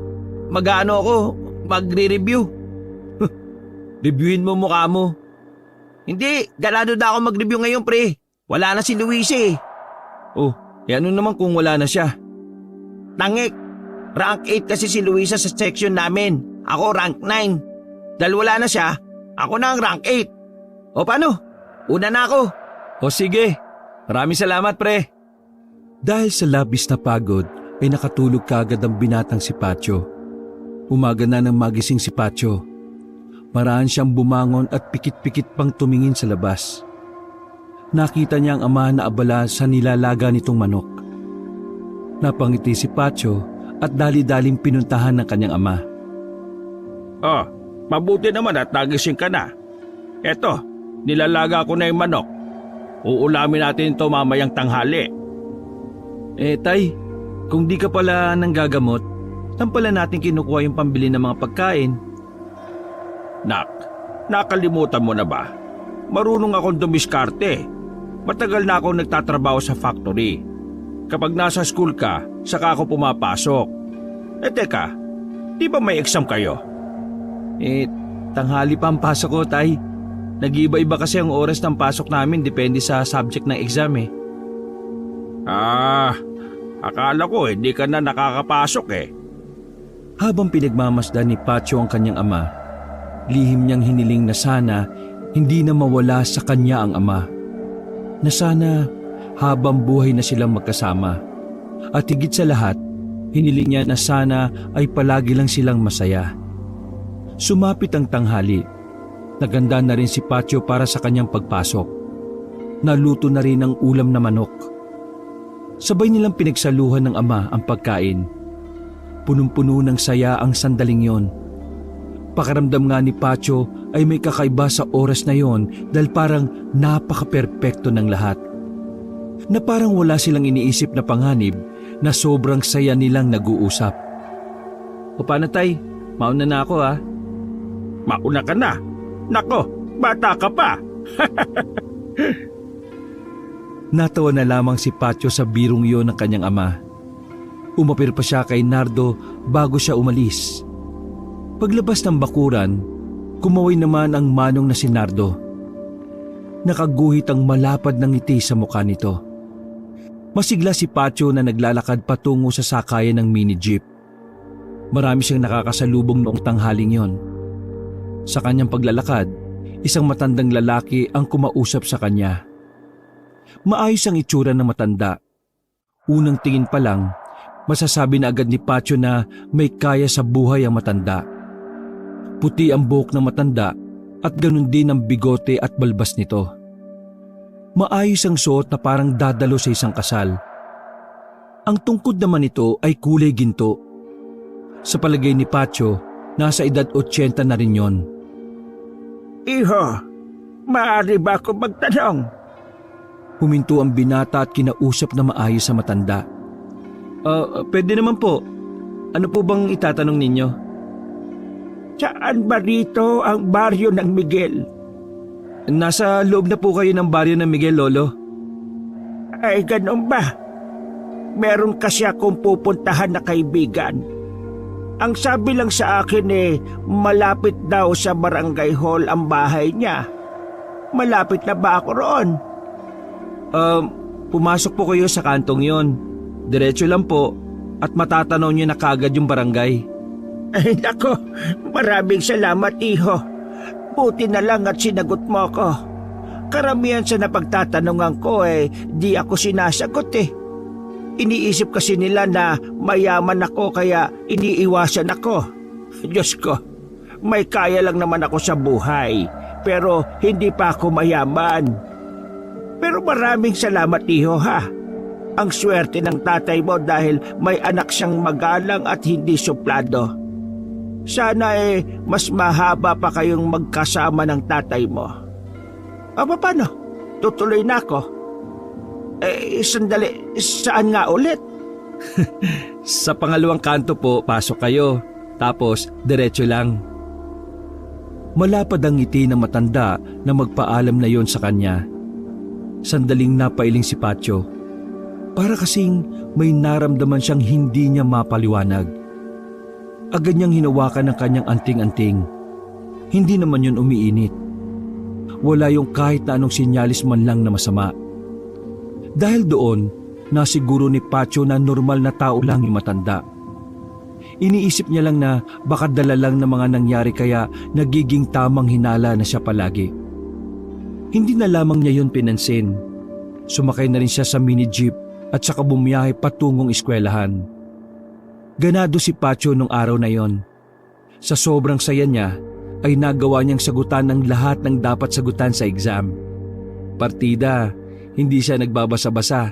magre-review.
Reviewin mo mukha mo.
Hindi, ganado na ako mag-review ngayon, pre. Wala na si Luis eh.
Oh, ano naman kung wala na siya?
Tangik, rank 8 kasi si Luisa sa section namin. Ako rank 9. Dahil wala na siya, ako na ang rank 8. O paano? Una na ako.
O sige, maraming salamat pre. Dahil sa labis na pagod ay nakatulog kagad ang binatang si Pacho. Umaga na nang magising si Pacho. Maraan siyang bumangon at pikit-pikit pang tumingin sa labas. Nakita niya ang ama na abala sa nilalaga nitong manok. Napangiti si Pacho at dali-daling pinuntahan ng kanyang ama.
Oh, mabuti naman at nagising ka na. Eto, nilalaga ko na yung manok. Uulamin natin ito mamayang tanghali.
Tay, kung di ka pala nanggagamot, saan pala natin kinukuha yung pambili ng mga pagkain?
Nak, nakalimutan mo na ba? Marunong akong dumiskarte. Matagal na akong nagtatrabaho sa factory. Kapag nasa school ka, saka ako pumapasok. Teka, di ba may exam kayo?
Tanghali pa ang pasok ko, Tay. Nag-iiba-iba kasi ang oras ng pasok namin depende sa subject ng exam eh.
Akala ko hindi ka na nakakapasok eh.
Habang pinagmamasdan ni Pacho ang kanyang ama, lihim niyang hiniling na sana hindi na mawala sa kanya ang ama. Na sana habang buhay na silang magkasama. At higit sa lahat, hiniling niya na sana ay palagi lang silang masaya. Sumapit ang tanghali. Naganda na rin si Pacho para sa kanyang pagpasok. Naluto na rin ang ulam na manok. Sabay nilang pinagsaluhan ng ama ang pagkain. Punong-puno ng saya ang sandaling yon. Pakaramdam nga ni Pacho ay may kakaiba sa oras na yon dahil parang napaka-perpekto ng lahat. Na parang wala silang iniisip na panganib na sobrang saya nilang nag-uusap. O paano, Tay? Mauna na ako ha.
Mauna ka na. Nako, bata ka pa.
Natawa na lamang si Pacho sa birong iyon ng kanyang ama. Umapir pa siya kay Nardo bago siya umalis. Paglabas ng bakuran, kumaway naman ang manong na si Nardo. Nakaguhit ang malapad ng ngiti sa mukha nito. Masigla si Pacho na naglalakad patungo sa sakayan ng mini jeep. Marami siyang nakakasalubong noong tanghaling yon. Sa kanyang paglalakad, isang matandang lalaki ang kumausap sa kanya. Maayos ang itsura ng matanda. Unang tingin pa lang, masasabi na agad ni Pacho na may kaya sa buhay ang matanda. Puti ang buhok ng matanda at ganun din ang bigote at balbas nito. Maayos ang suot na parang dadalo sa isang kasal. Ang tungkod naman nito ay kulay ginto. Sa palagay ni Pacho, nasa edad 80 na rin yon.
Iho, maaari ba ako magtanong?
Huminto ang binata at kinausap na maayos sa matanda. Pwede naman po. Ano po bang itatanong ninyo?
Saan ba rito ang baryo ng Miguel?
Nasa loob na po kayo ng baryo ng Miguel, Lolo.
Ay, ganun ba? Meron kasi akong pupuntahan na kaibigan. Ang sabi lang sa akin malapit daw sa barangay hall ang bahay niya. Malapit na ba ako roon?
Pumasok po kayo sa kantong yon. Diretso lang po at matatanaw niyo na kagad yung barangay.
Ay nako, maraming salamat iho. Buti na lang at sinagot mo ako. Karamihan sa napagtatanungan ko di ako sinasagot Iniisip kasi nila na mayaman ako kaya iniiwasan ako. Diyos ko, may kaya lang naman ako sa buhay pero hindi pa ako mayaman. Pero maraming salamat iho ha. Ang swerte ng tatay mo dahil may anak siyang magalang at hindi suplado. Sana mas mahaba pa kayong magkasama ng tatay mo. Paano? Tutuloy na ako. Sandali, saan nga ulit?
Sa pangalawang kanto po, pasok kayo. Tapos, diretso lang. Malapad ang ngiti ng matanda na magpaalam na yon sa kanya. Sandaling napailing si Pacho. Para kasing may naramdaman siyang hindi niya mapaliwanag. Agad niyang hinawakan ang kanyang anting-anting. Hindi naman yun umiinit. Wala yung kahit na anong sinyalis man lang na masama. Dahil doon, nasiguro ni Pacho na normal na tao lang yung matanda. Iniisip niya lang na baka dala lang ng mga nangyari kaya nagiging tamang hinala na siya palagi. Hindi na lamang niya yun pinansin. Sumakay na rin siya sa mini jeep at saka bumiyahe patungong eskwelahan. Ganado si Pacho nung araw na yon. Sa sobrang saya niya ay nagawa niyang sagutan ng lahat ng dapat sagutan sa exam. Partida, hindi siya nagbabasa-basa.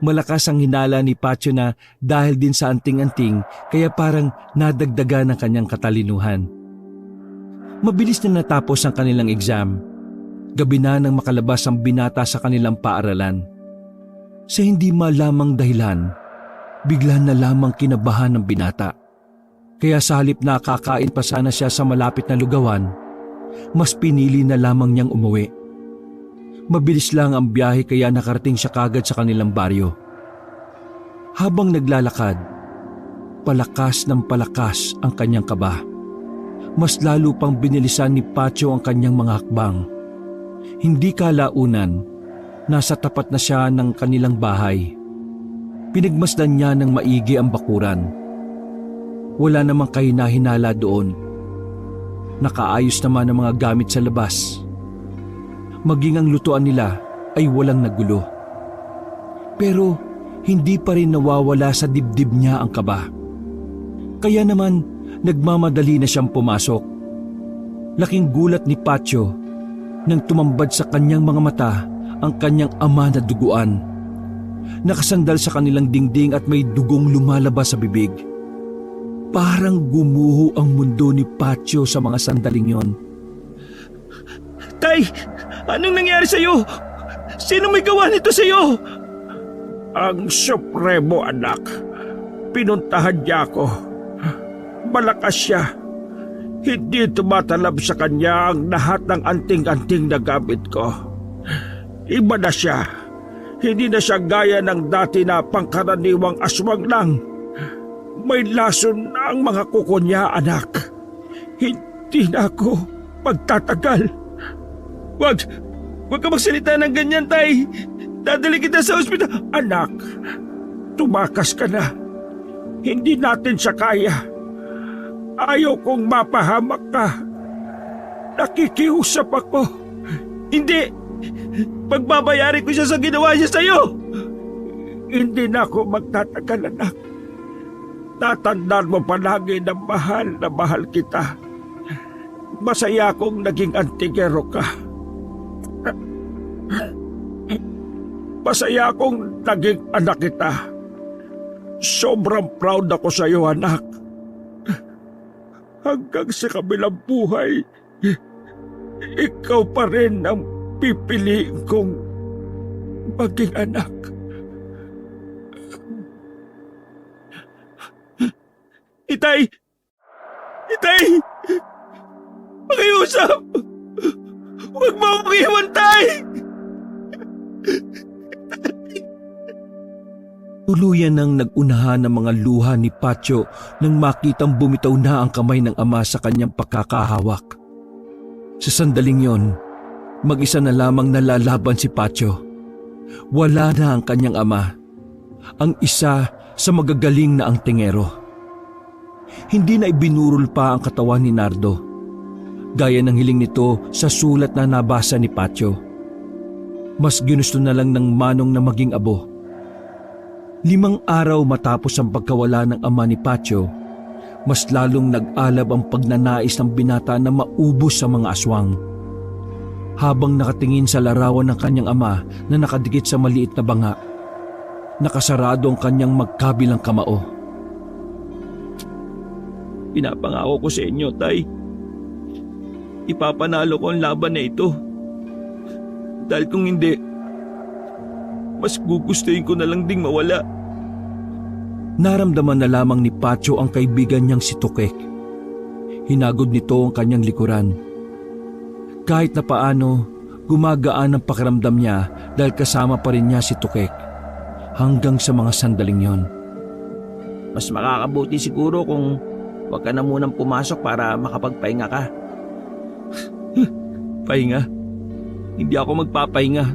Malakas ang hinala ni Pacho na dahil din sa anting-anting kaya parang nadagdagan ng kanyang katalinuhan. Mabilis na natapos ang kanilang exam. Gabi na nang makalabas ang binata sa kanilang paaralan. Sa hindi malamang dahilan, bigla na lamang kinabahan ng binata. Kaya sa halip na kakain pa sana siya sa malapit na lugawan, mas pinili na lamang niyang umuwi. Mabilis lang ang biyahe kaya nakarating siya kagad sa kanilang baryo. Habang naglalakad, palakas ng palakas ang kanyang kaba. Mas lalo pang binilisan ni Pacho ang kanyang mga hakbang. Hindi kalaunan, nasa tapat na siya ng kanilang bahay. Pinagmasdan niya ng maigi ang bakuran. Wala namang kahina-hinala doon. Nakaayos naman ang mga gamit sa labas. Maging ang lutuan nila ay walang nagulo. Pero hindi pa rin nawawala sa dibdib niya ang kaba. Kaya naman nagmamadali na siyang pumasok. Laking gulat ni Pacho nang tumambad sa kanyang mga mata ang kanyang ama na duguan. Nakasandal sa kanilang dingding at may dugong lumalabas sa bibig. Parang gumuho ang mundo ni Pacho sa mga sandaling yon.
Tay, anong nangyari sa'yo? Sino may gawa nito sa'yo?
Ang Supremo, anak. Pinuntahan niya ako. Malakas siya. Hindi tumatalab sa kanya ang lahat ng anting-anting na gamit ko. Iba na siya. Hindi na siya gaya ng dati na pangkaraniwang aswang lang. May lason na ang mga kuko niya, anak. Hindi na ako magtatagal.
Wag ka magsalita ng ganyan, Tay. Dadali kita sa ospital.
Anak, tumakas ka na. Hindi natin siya kaya. Ayaw kong mapahamak ka. Nakikiusap ako.
Hindi. Pagbabayarin ko siya sa ginawa niya sa'yo.
Hindi na ako magtatagal, anak. Tatandaan mo palagi na mahal kita. Masaya akong naging antingero ka. Masaya akong naging anak kita. Sobrang proud ako sa iyo, anak. Hanggang sa kabilang buhay, ikaw pa rin ang pipiliin kong maging anak.
Itay! Pakiusap! Huwag mo akong iwan, Tay!
Tuluyan nang nag-unahan ng mga luha ni Pacho nang makitang bumitaw na ang kamay ng ama sa kanyang pagkakahawak. Sa sandaling yon, mag-isa na lamang nalalaban si Pacho. Wala na ang kanyang ama, ang isa sa magagaling na antingero. Hindi na ibinurol pa ang katawan ni Nardo, gaya ng hiling nito sa sulat na nabasa ni Pacho. Mas ginusto na lang ng manong na maging abo. 5 araw matapos ang pagkawala ng ama ni Pacho, mas lalong nag-alab ang pagnanais ng binata na maubos sa mga aswang. Habang nakatingin sa larawan ng kanyang ama na nakadikit sa maliit na banga, nakasarado ang kanyang magkabilang kamao.
Pinapangako ko sa inyo, Tay. Ipapanalo ko ang laban na ito. Dahil kung hindi, mas gugustuhin ko na lang ding mawala.
Naramdaman na lamang ni Pacho ang kaibigan niyang si Tukek. Hinagod nito ang kanyang likuran. Kahit na paano, gumagaan ang pakiramdam niya dahil kasama pa rin niya si Tukek. Hanggang sa mga sandaling yon.
Mas makakabuti siguro kung huwag ka na munang pumasok para makapagpahinga ka. Pahinga? Hindi ako magpapahinga.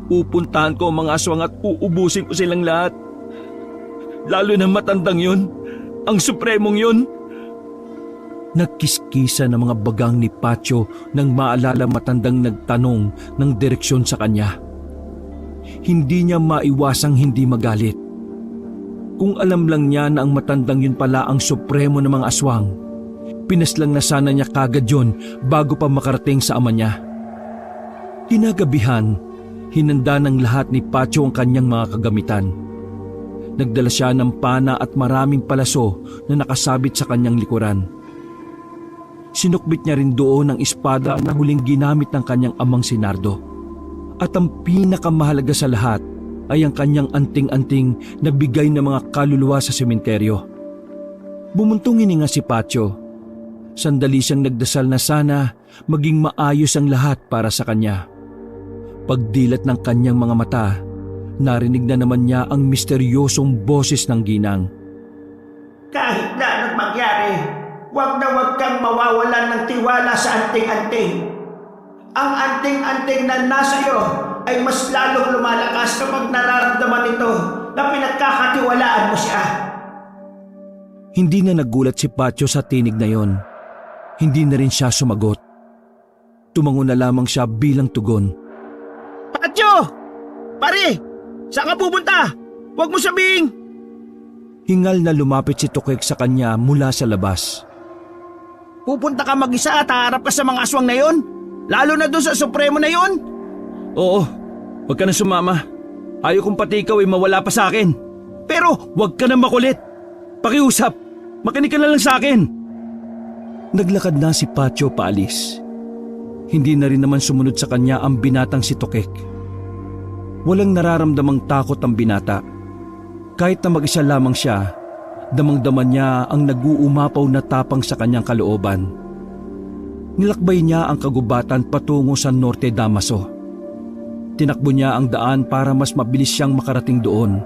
Pupuntahan ko ang mga aswang at uubusin ko silang lahat. Lalo na matandang yun, ang supremong yun.
Nagkiskisa ng mga bagang ni Pacho nang maalala matandang nagtanong ng direksyon sa kanya. Hindi niya maiwasang hindi magalit. Kung alam lang niya na ang matandang yun pala ang supremo ng mga aswang, pinaslang na sana niya kagad yun bago pa makarating sa ama niya. Kinagabihan, Hinanda ng lahat ni Pacho ang kanyang mga kagamitan. Nagdala siya ng pana at maraming palaso na nakasabit sa kanyang likuran. Sinukbit niya rin doon ang espada na huling ginamit ng kanyang amang si Nardo. At ang pinakamahalaga sa lahat ay ang kanyang anting-anting na bigay ng mga kaluluwa sa sementeryo. Bumuntong hininga si Pacho. Sandali siyang nagdasal na sana maging maayos ang lahat para sa kanya. Pagdilat ng kanyang mga mata, narinig na naman niya ang misteryosong boses ng ginang.
Kahit na anong mangyari, huwag kang mawawalan ng tiwala sa anting-anting. Ang anting-anting na nasa iyo ay mas lalong lumalakas kapag nararamdaman nito na pinagkakatiwalaan mo siya.
Hindi na nagulat si Pacho sa tinig na yon. Hindi na rin siya sumagot. Tumango na lamang siya bilang tugon.
Pacho! Pare! Saan ka pupunta? Huwag mo sabihin!
Hingal na lumapit si Tukek sa kanya mula sa labas.
Pupunta ka mag-isa at haharap ka sa mga aswang na yon? Lalo na doon sa Supremo na yon?
Oo, huwag ka na sumama. Ayaw kong pati ikaw ay mawala pa sa akin. Pero huwag ka na makulit. Pakiusap, makinig ka na lang sa akin. Naglakad na si Pacho paalis. Hindi na rin naman sumunod sa kanya ang binatang si Tukek. Walang nararamdamang takot ang binata. Kahit na mag-isa lamang siya, damang-daman niya ang nag-uumapaw na tapang sa kanyang kalooban. Nilakbay niya ang kagubatan patungo sa Norte Damaso. Tinakbo niya ang daan para mas mabilis siyang makarating doon.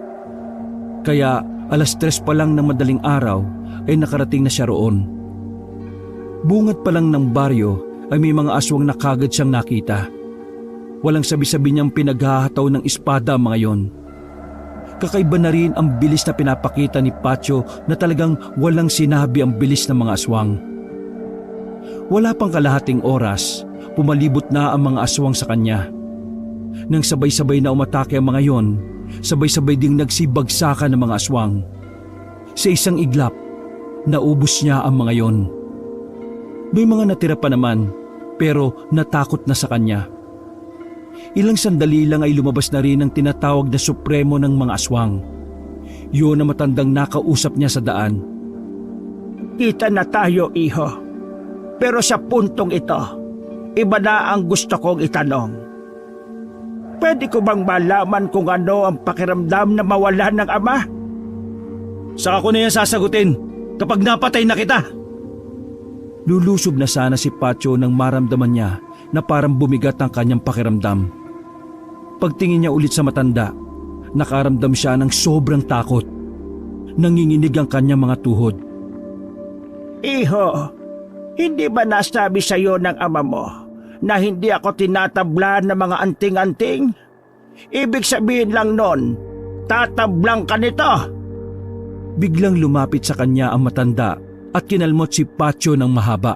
Kaya 3:00 pa lang ng madaling araw ay nakarating na siya roon. Bungat pa lang ng baryo ay may mga aswang na kagad siyang nakita. Walang sabi-sabi niyang pinaghahataw ng espada ang mga yon. Kakaiba na rin ang bilis na pinapakita ni Pacho na talagang walang sinabi ang bilis ng mga aswang. Wala pang kalahating oras, pumalibot na ang mga aswang sa kanya. Nang sabay-sabay na umatake ang mga yon, sabay-sabay ding nagsibagsakan ng mga aswang. Sa isang iglap, naubos niya ang mga yon. May mga natira pa naman, pero natakot na sa kanya. Ilang sandali lang ay lumabas na rin ang tinatawag na Supremo ng mga aswang. Yun na matandang nakausap niya sa daan.
Kita na tayo, iho. Pero sa puntong ito, iba na ang gusto kong itanong. Pwede ko bang malaman kung ano ang pakiramdam na mawala ng ama?
Saka ko na yan sasagutin kapag napatay na kita. Lulusob na sana si Pacho nang maramdaman niya na parang bumigat ang kanyang pakiramdam. Pagtingin niya ulit sa matanda, nakaramdam siya ng sobrang takot. Nanginginig ang kanyang mga tuhod.
Iho, hindi ba nasabi sa iyo ng ama mo na hindi ako tinatablan ng mga anting-anting? Ibig sabihin lang nun, tatablang ka nito.
Biglang lumapit sa kanya ang matanda at kinalmot si Pacho ng mahaba.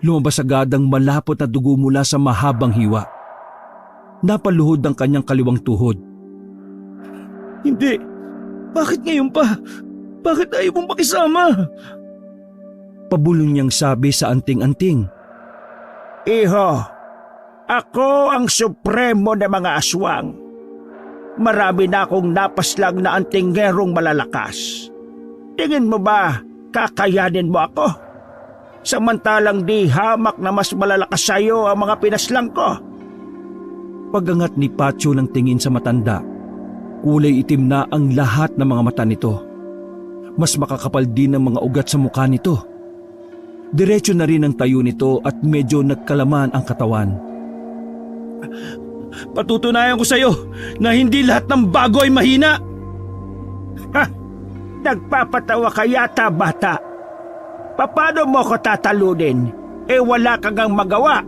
Lumabas agad ang malapot na dugo mula sa mahabang hiwa. Napaluhod ang kanyang kaliwang tuhod.
Hindi. Bakit ngayon pa? Bakit ayaw mong makisama?
Pabulong niyang sabi sa anting-anting.
Iho, ako ang supremo ng mga aswang. Marami na akong napaslang na antingerong malalakas. Tingin mo ba kakayanin mo ako? Samantalang di hamak na mas malalakas sa iyo ang mga pinaslang ko.
Pagangat ni Pacho ng tingin sa matanda, kulay itim na ang lahat ng mga mata nito. Mas makakapal din ang mga ugat sa mukha nito. Diretso na rin ang tayo nito at medyo nagkalaman ang katawan.
Patutunayan ko sa iyo na hindi lahat ng bago ay mahina.
Ha? Nagpapatawa ka yata, bata. Paano mo ko tatalunin? Wala kang magawa.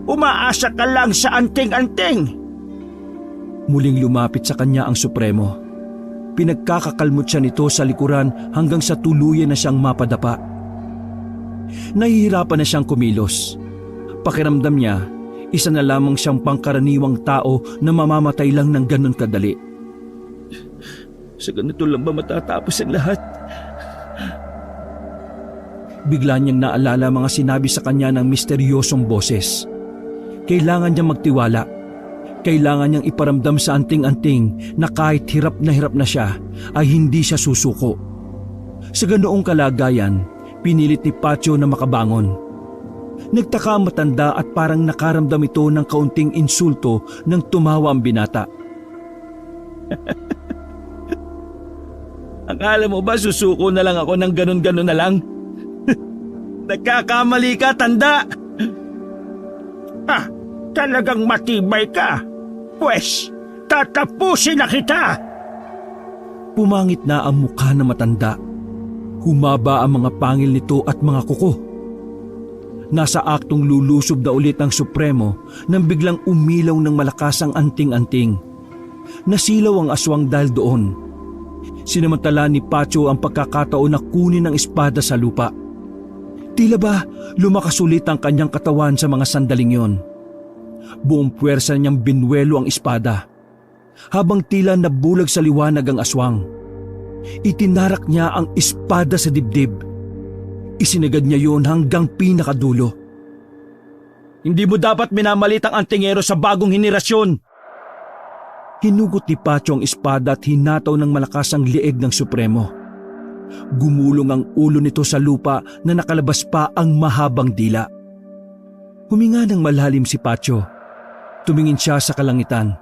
Umaasa ka lang sa anting-anting.
Muling lumapit sa kanya ang Supremo. Pinagkakakalmot siya nito sa likuran hanggang sa tuluyan na siyang mapadapa. Nahihirapan na siyang kumilos. Pakiramdam niya, isa na lamang siyang pangkaraniwang tao na mamamatay lang ng ganun kadali.
Sa ganito lang ba matatapos ang lahat?
Bigla niyang naalala mga sinabi sa kanya ng misteryosong boses. Kailangan niyang magtiwala. Kailangan niyang iparamdam sa anting-anting na kahit hirap na siya ay hindi siya susuko. Sa ganoong kalagayan, pinilit ni Pacho na makabangon. Nagtaka ang matanda at parang nakaramdam ito ng kaunting insulto nang tumawa ang binata.
Akala mo ba susuko na lang ako ng ganun-ganun na lang? Nagkakamali ka, tanda!
Talagang matibay ka. Pwes, tatapusin na kita.
Pumangit na ang mukha ng matanda. Humaba ang mga pangil nito at mga kuko. Nasa aktong lulusob na ulit ang Supremo nang biglang umilaw ng malakas ang anting-anting. Nasilaw ang aswang dahil doon. Sinamantala ni Pacho ang pagkakataon na kunin ang espada sa lupa. Tila ba lumakas ulit ang kanyang katawan sa mga sandaling yon. Buong puwersa niyang binwelo ang espada. Habang tila nabulag sa liwanag ang aswang, itinarak niya ang espada sa dibdib. Isinagad niya yon hanggang pinakadulo.
Hindi mo dapat minamalit ang antingero sa bagong henerasyon.
Hinugot ni Pacho ang espada at hinataw ng malakas ang lieg ng Supremo. Gumulong ang ulo nito sa lupa na nakalabas pa ang mahabang dila. Huminga ng malalim si Pacho. Tumingin siya sa kalangitan.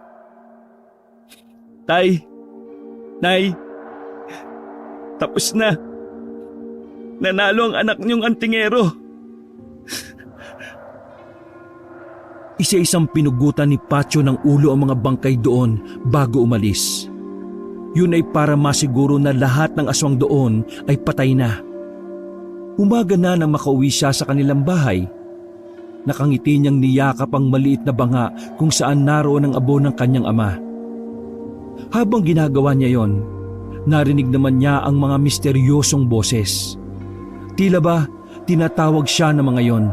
Tay, Nay, tapos na. Nanalo ang anak niyong antingero.
Isa-isang pinugutan ni Pacho ng ulo ang mga bangkay doon bago umalis. Yun ay para masiguro na lahat ng aswang doon ay patay na. Umaga na nang makauwi siya sa kanilang bahay. Nakangiti niyang niyakap ang maliit na banga kung saan naroon ang abo ng kanyang ama. Habang ginagawa niya yon, narinig naman niya ang mga misteryosong boses. Tila ba tinatawag siya ng mga yon.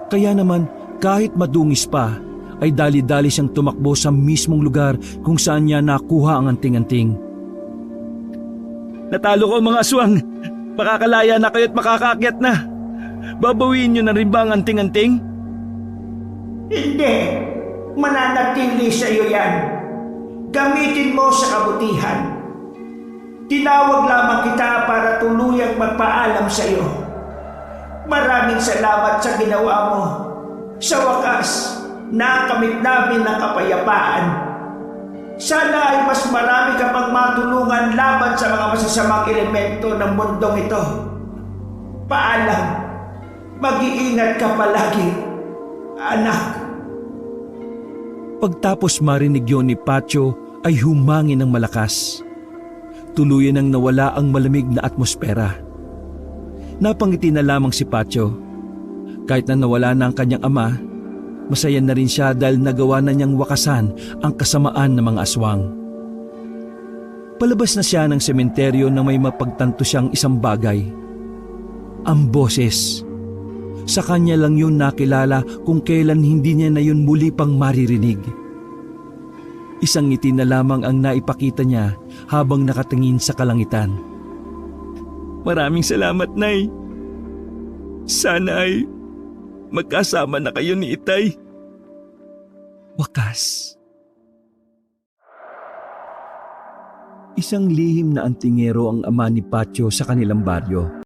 Kaya naman kahit madungis pa, ay dali-dali siyang tumakbo sa mismong lugar kung saan niya nakuha ang anting-anting.
Natalo ko mga aswang. Makakalaya na kayo at makakaakyat na. Babawiin niyo na rin ba ang anting-anting?
Hindi. Mananatili sa iyo yan. Gamitin mo sa kabutihan. Tinawag lamang kita para tuluyang magpaalam sa iyo. Maraming salamat sa ginawa mo. Sa wakas, nakamit namin ng kapayapaan. Sana ay mas marami ka pang matulungan laban sa mga masasamang elemento ng mundong ito. Paalam. Mag-iingat ka palagi, anak.
Pagtapos marinig yon ni Pacho ay humangin ng malakas. Tuluyan nang nawala ang malamig na atmosfera. Napangiti na lamang si Pacho. Kahit na nawala na ang kanyang ama, masaya na rin siya dahil nagawa na niyang wakasan ang kasamaan ng mga aswang. Palabas na siya ng sementeryo na may mapagtanto siyang isang bagay. Ang boses. Sa kanya lang yun nakilala kung kailan hindi niya na yun muli pang maririnig. Isang ngiti na lamang ang naipakita niya habang nakatingin sa kalangitan.
Maraming salamat, Nay. Sana ay magkasama na kayo ni Itay.
Wakas. Isang lihim na antingero ang ama ni Pacho sa kanilang baryo.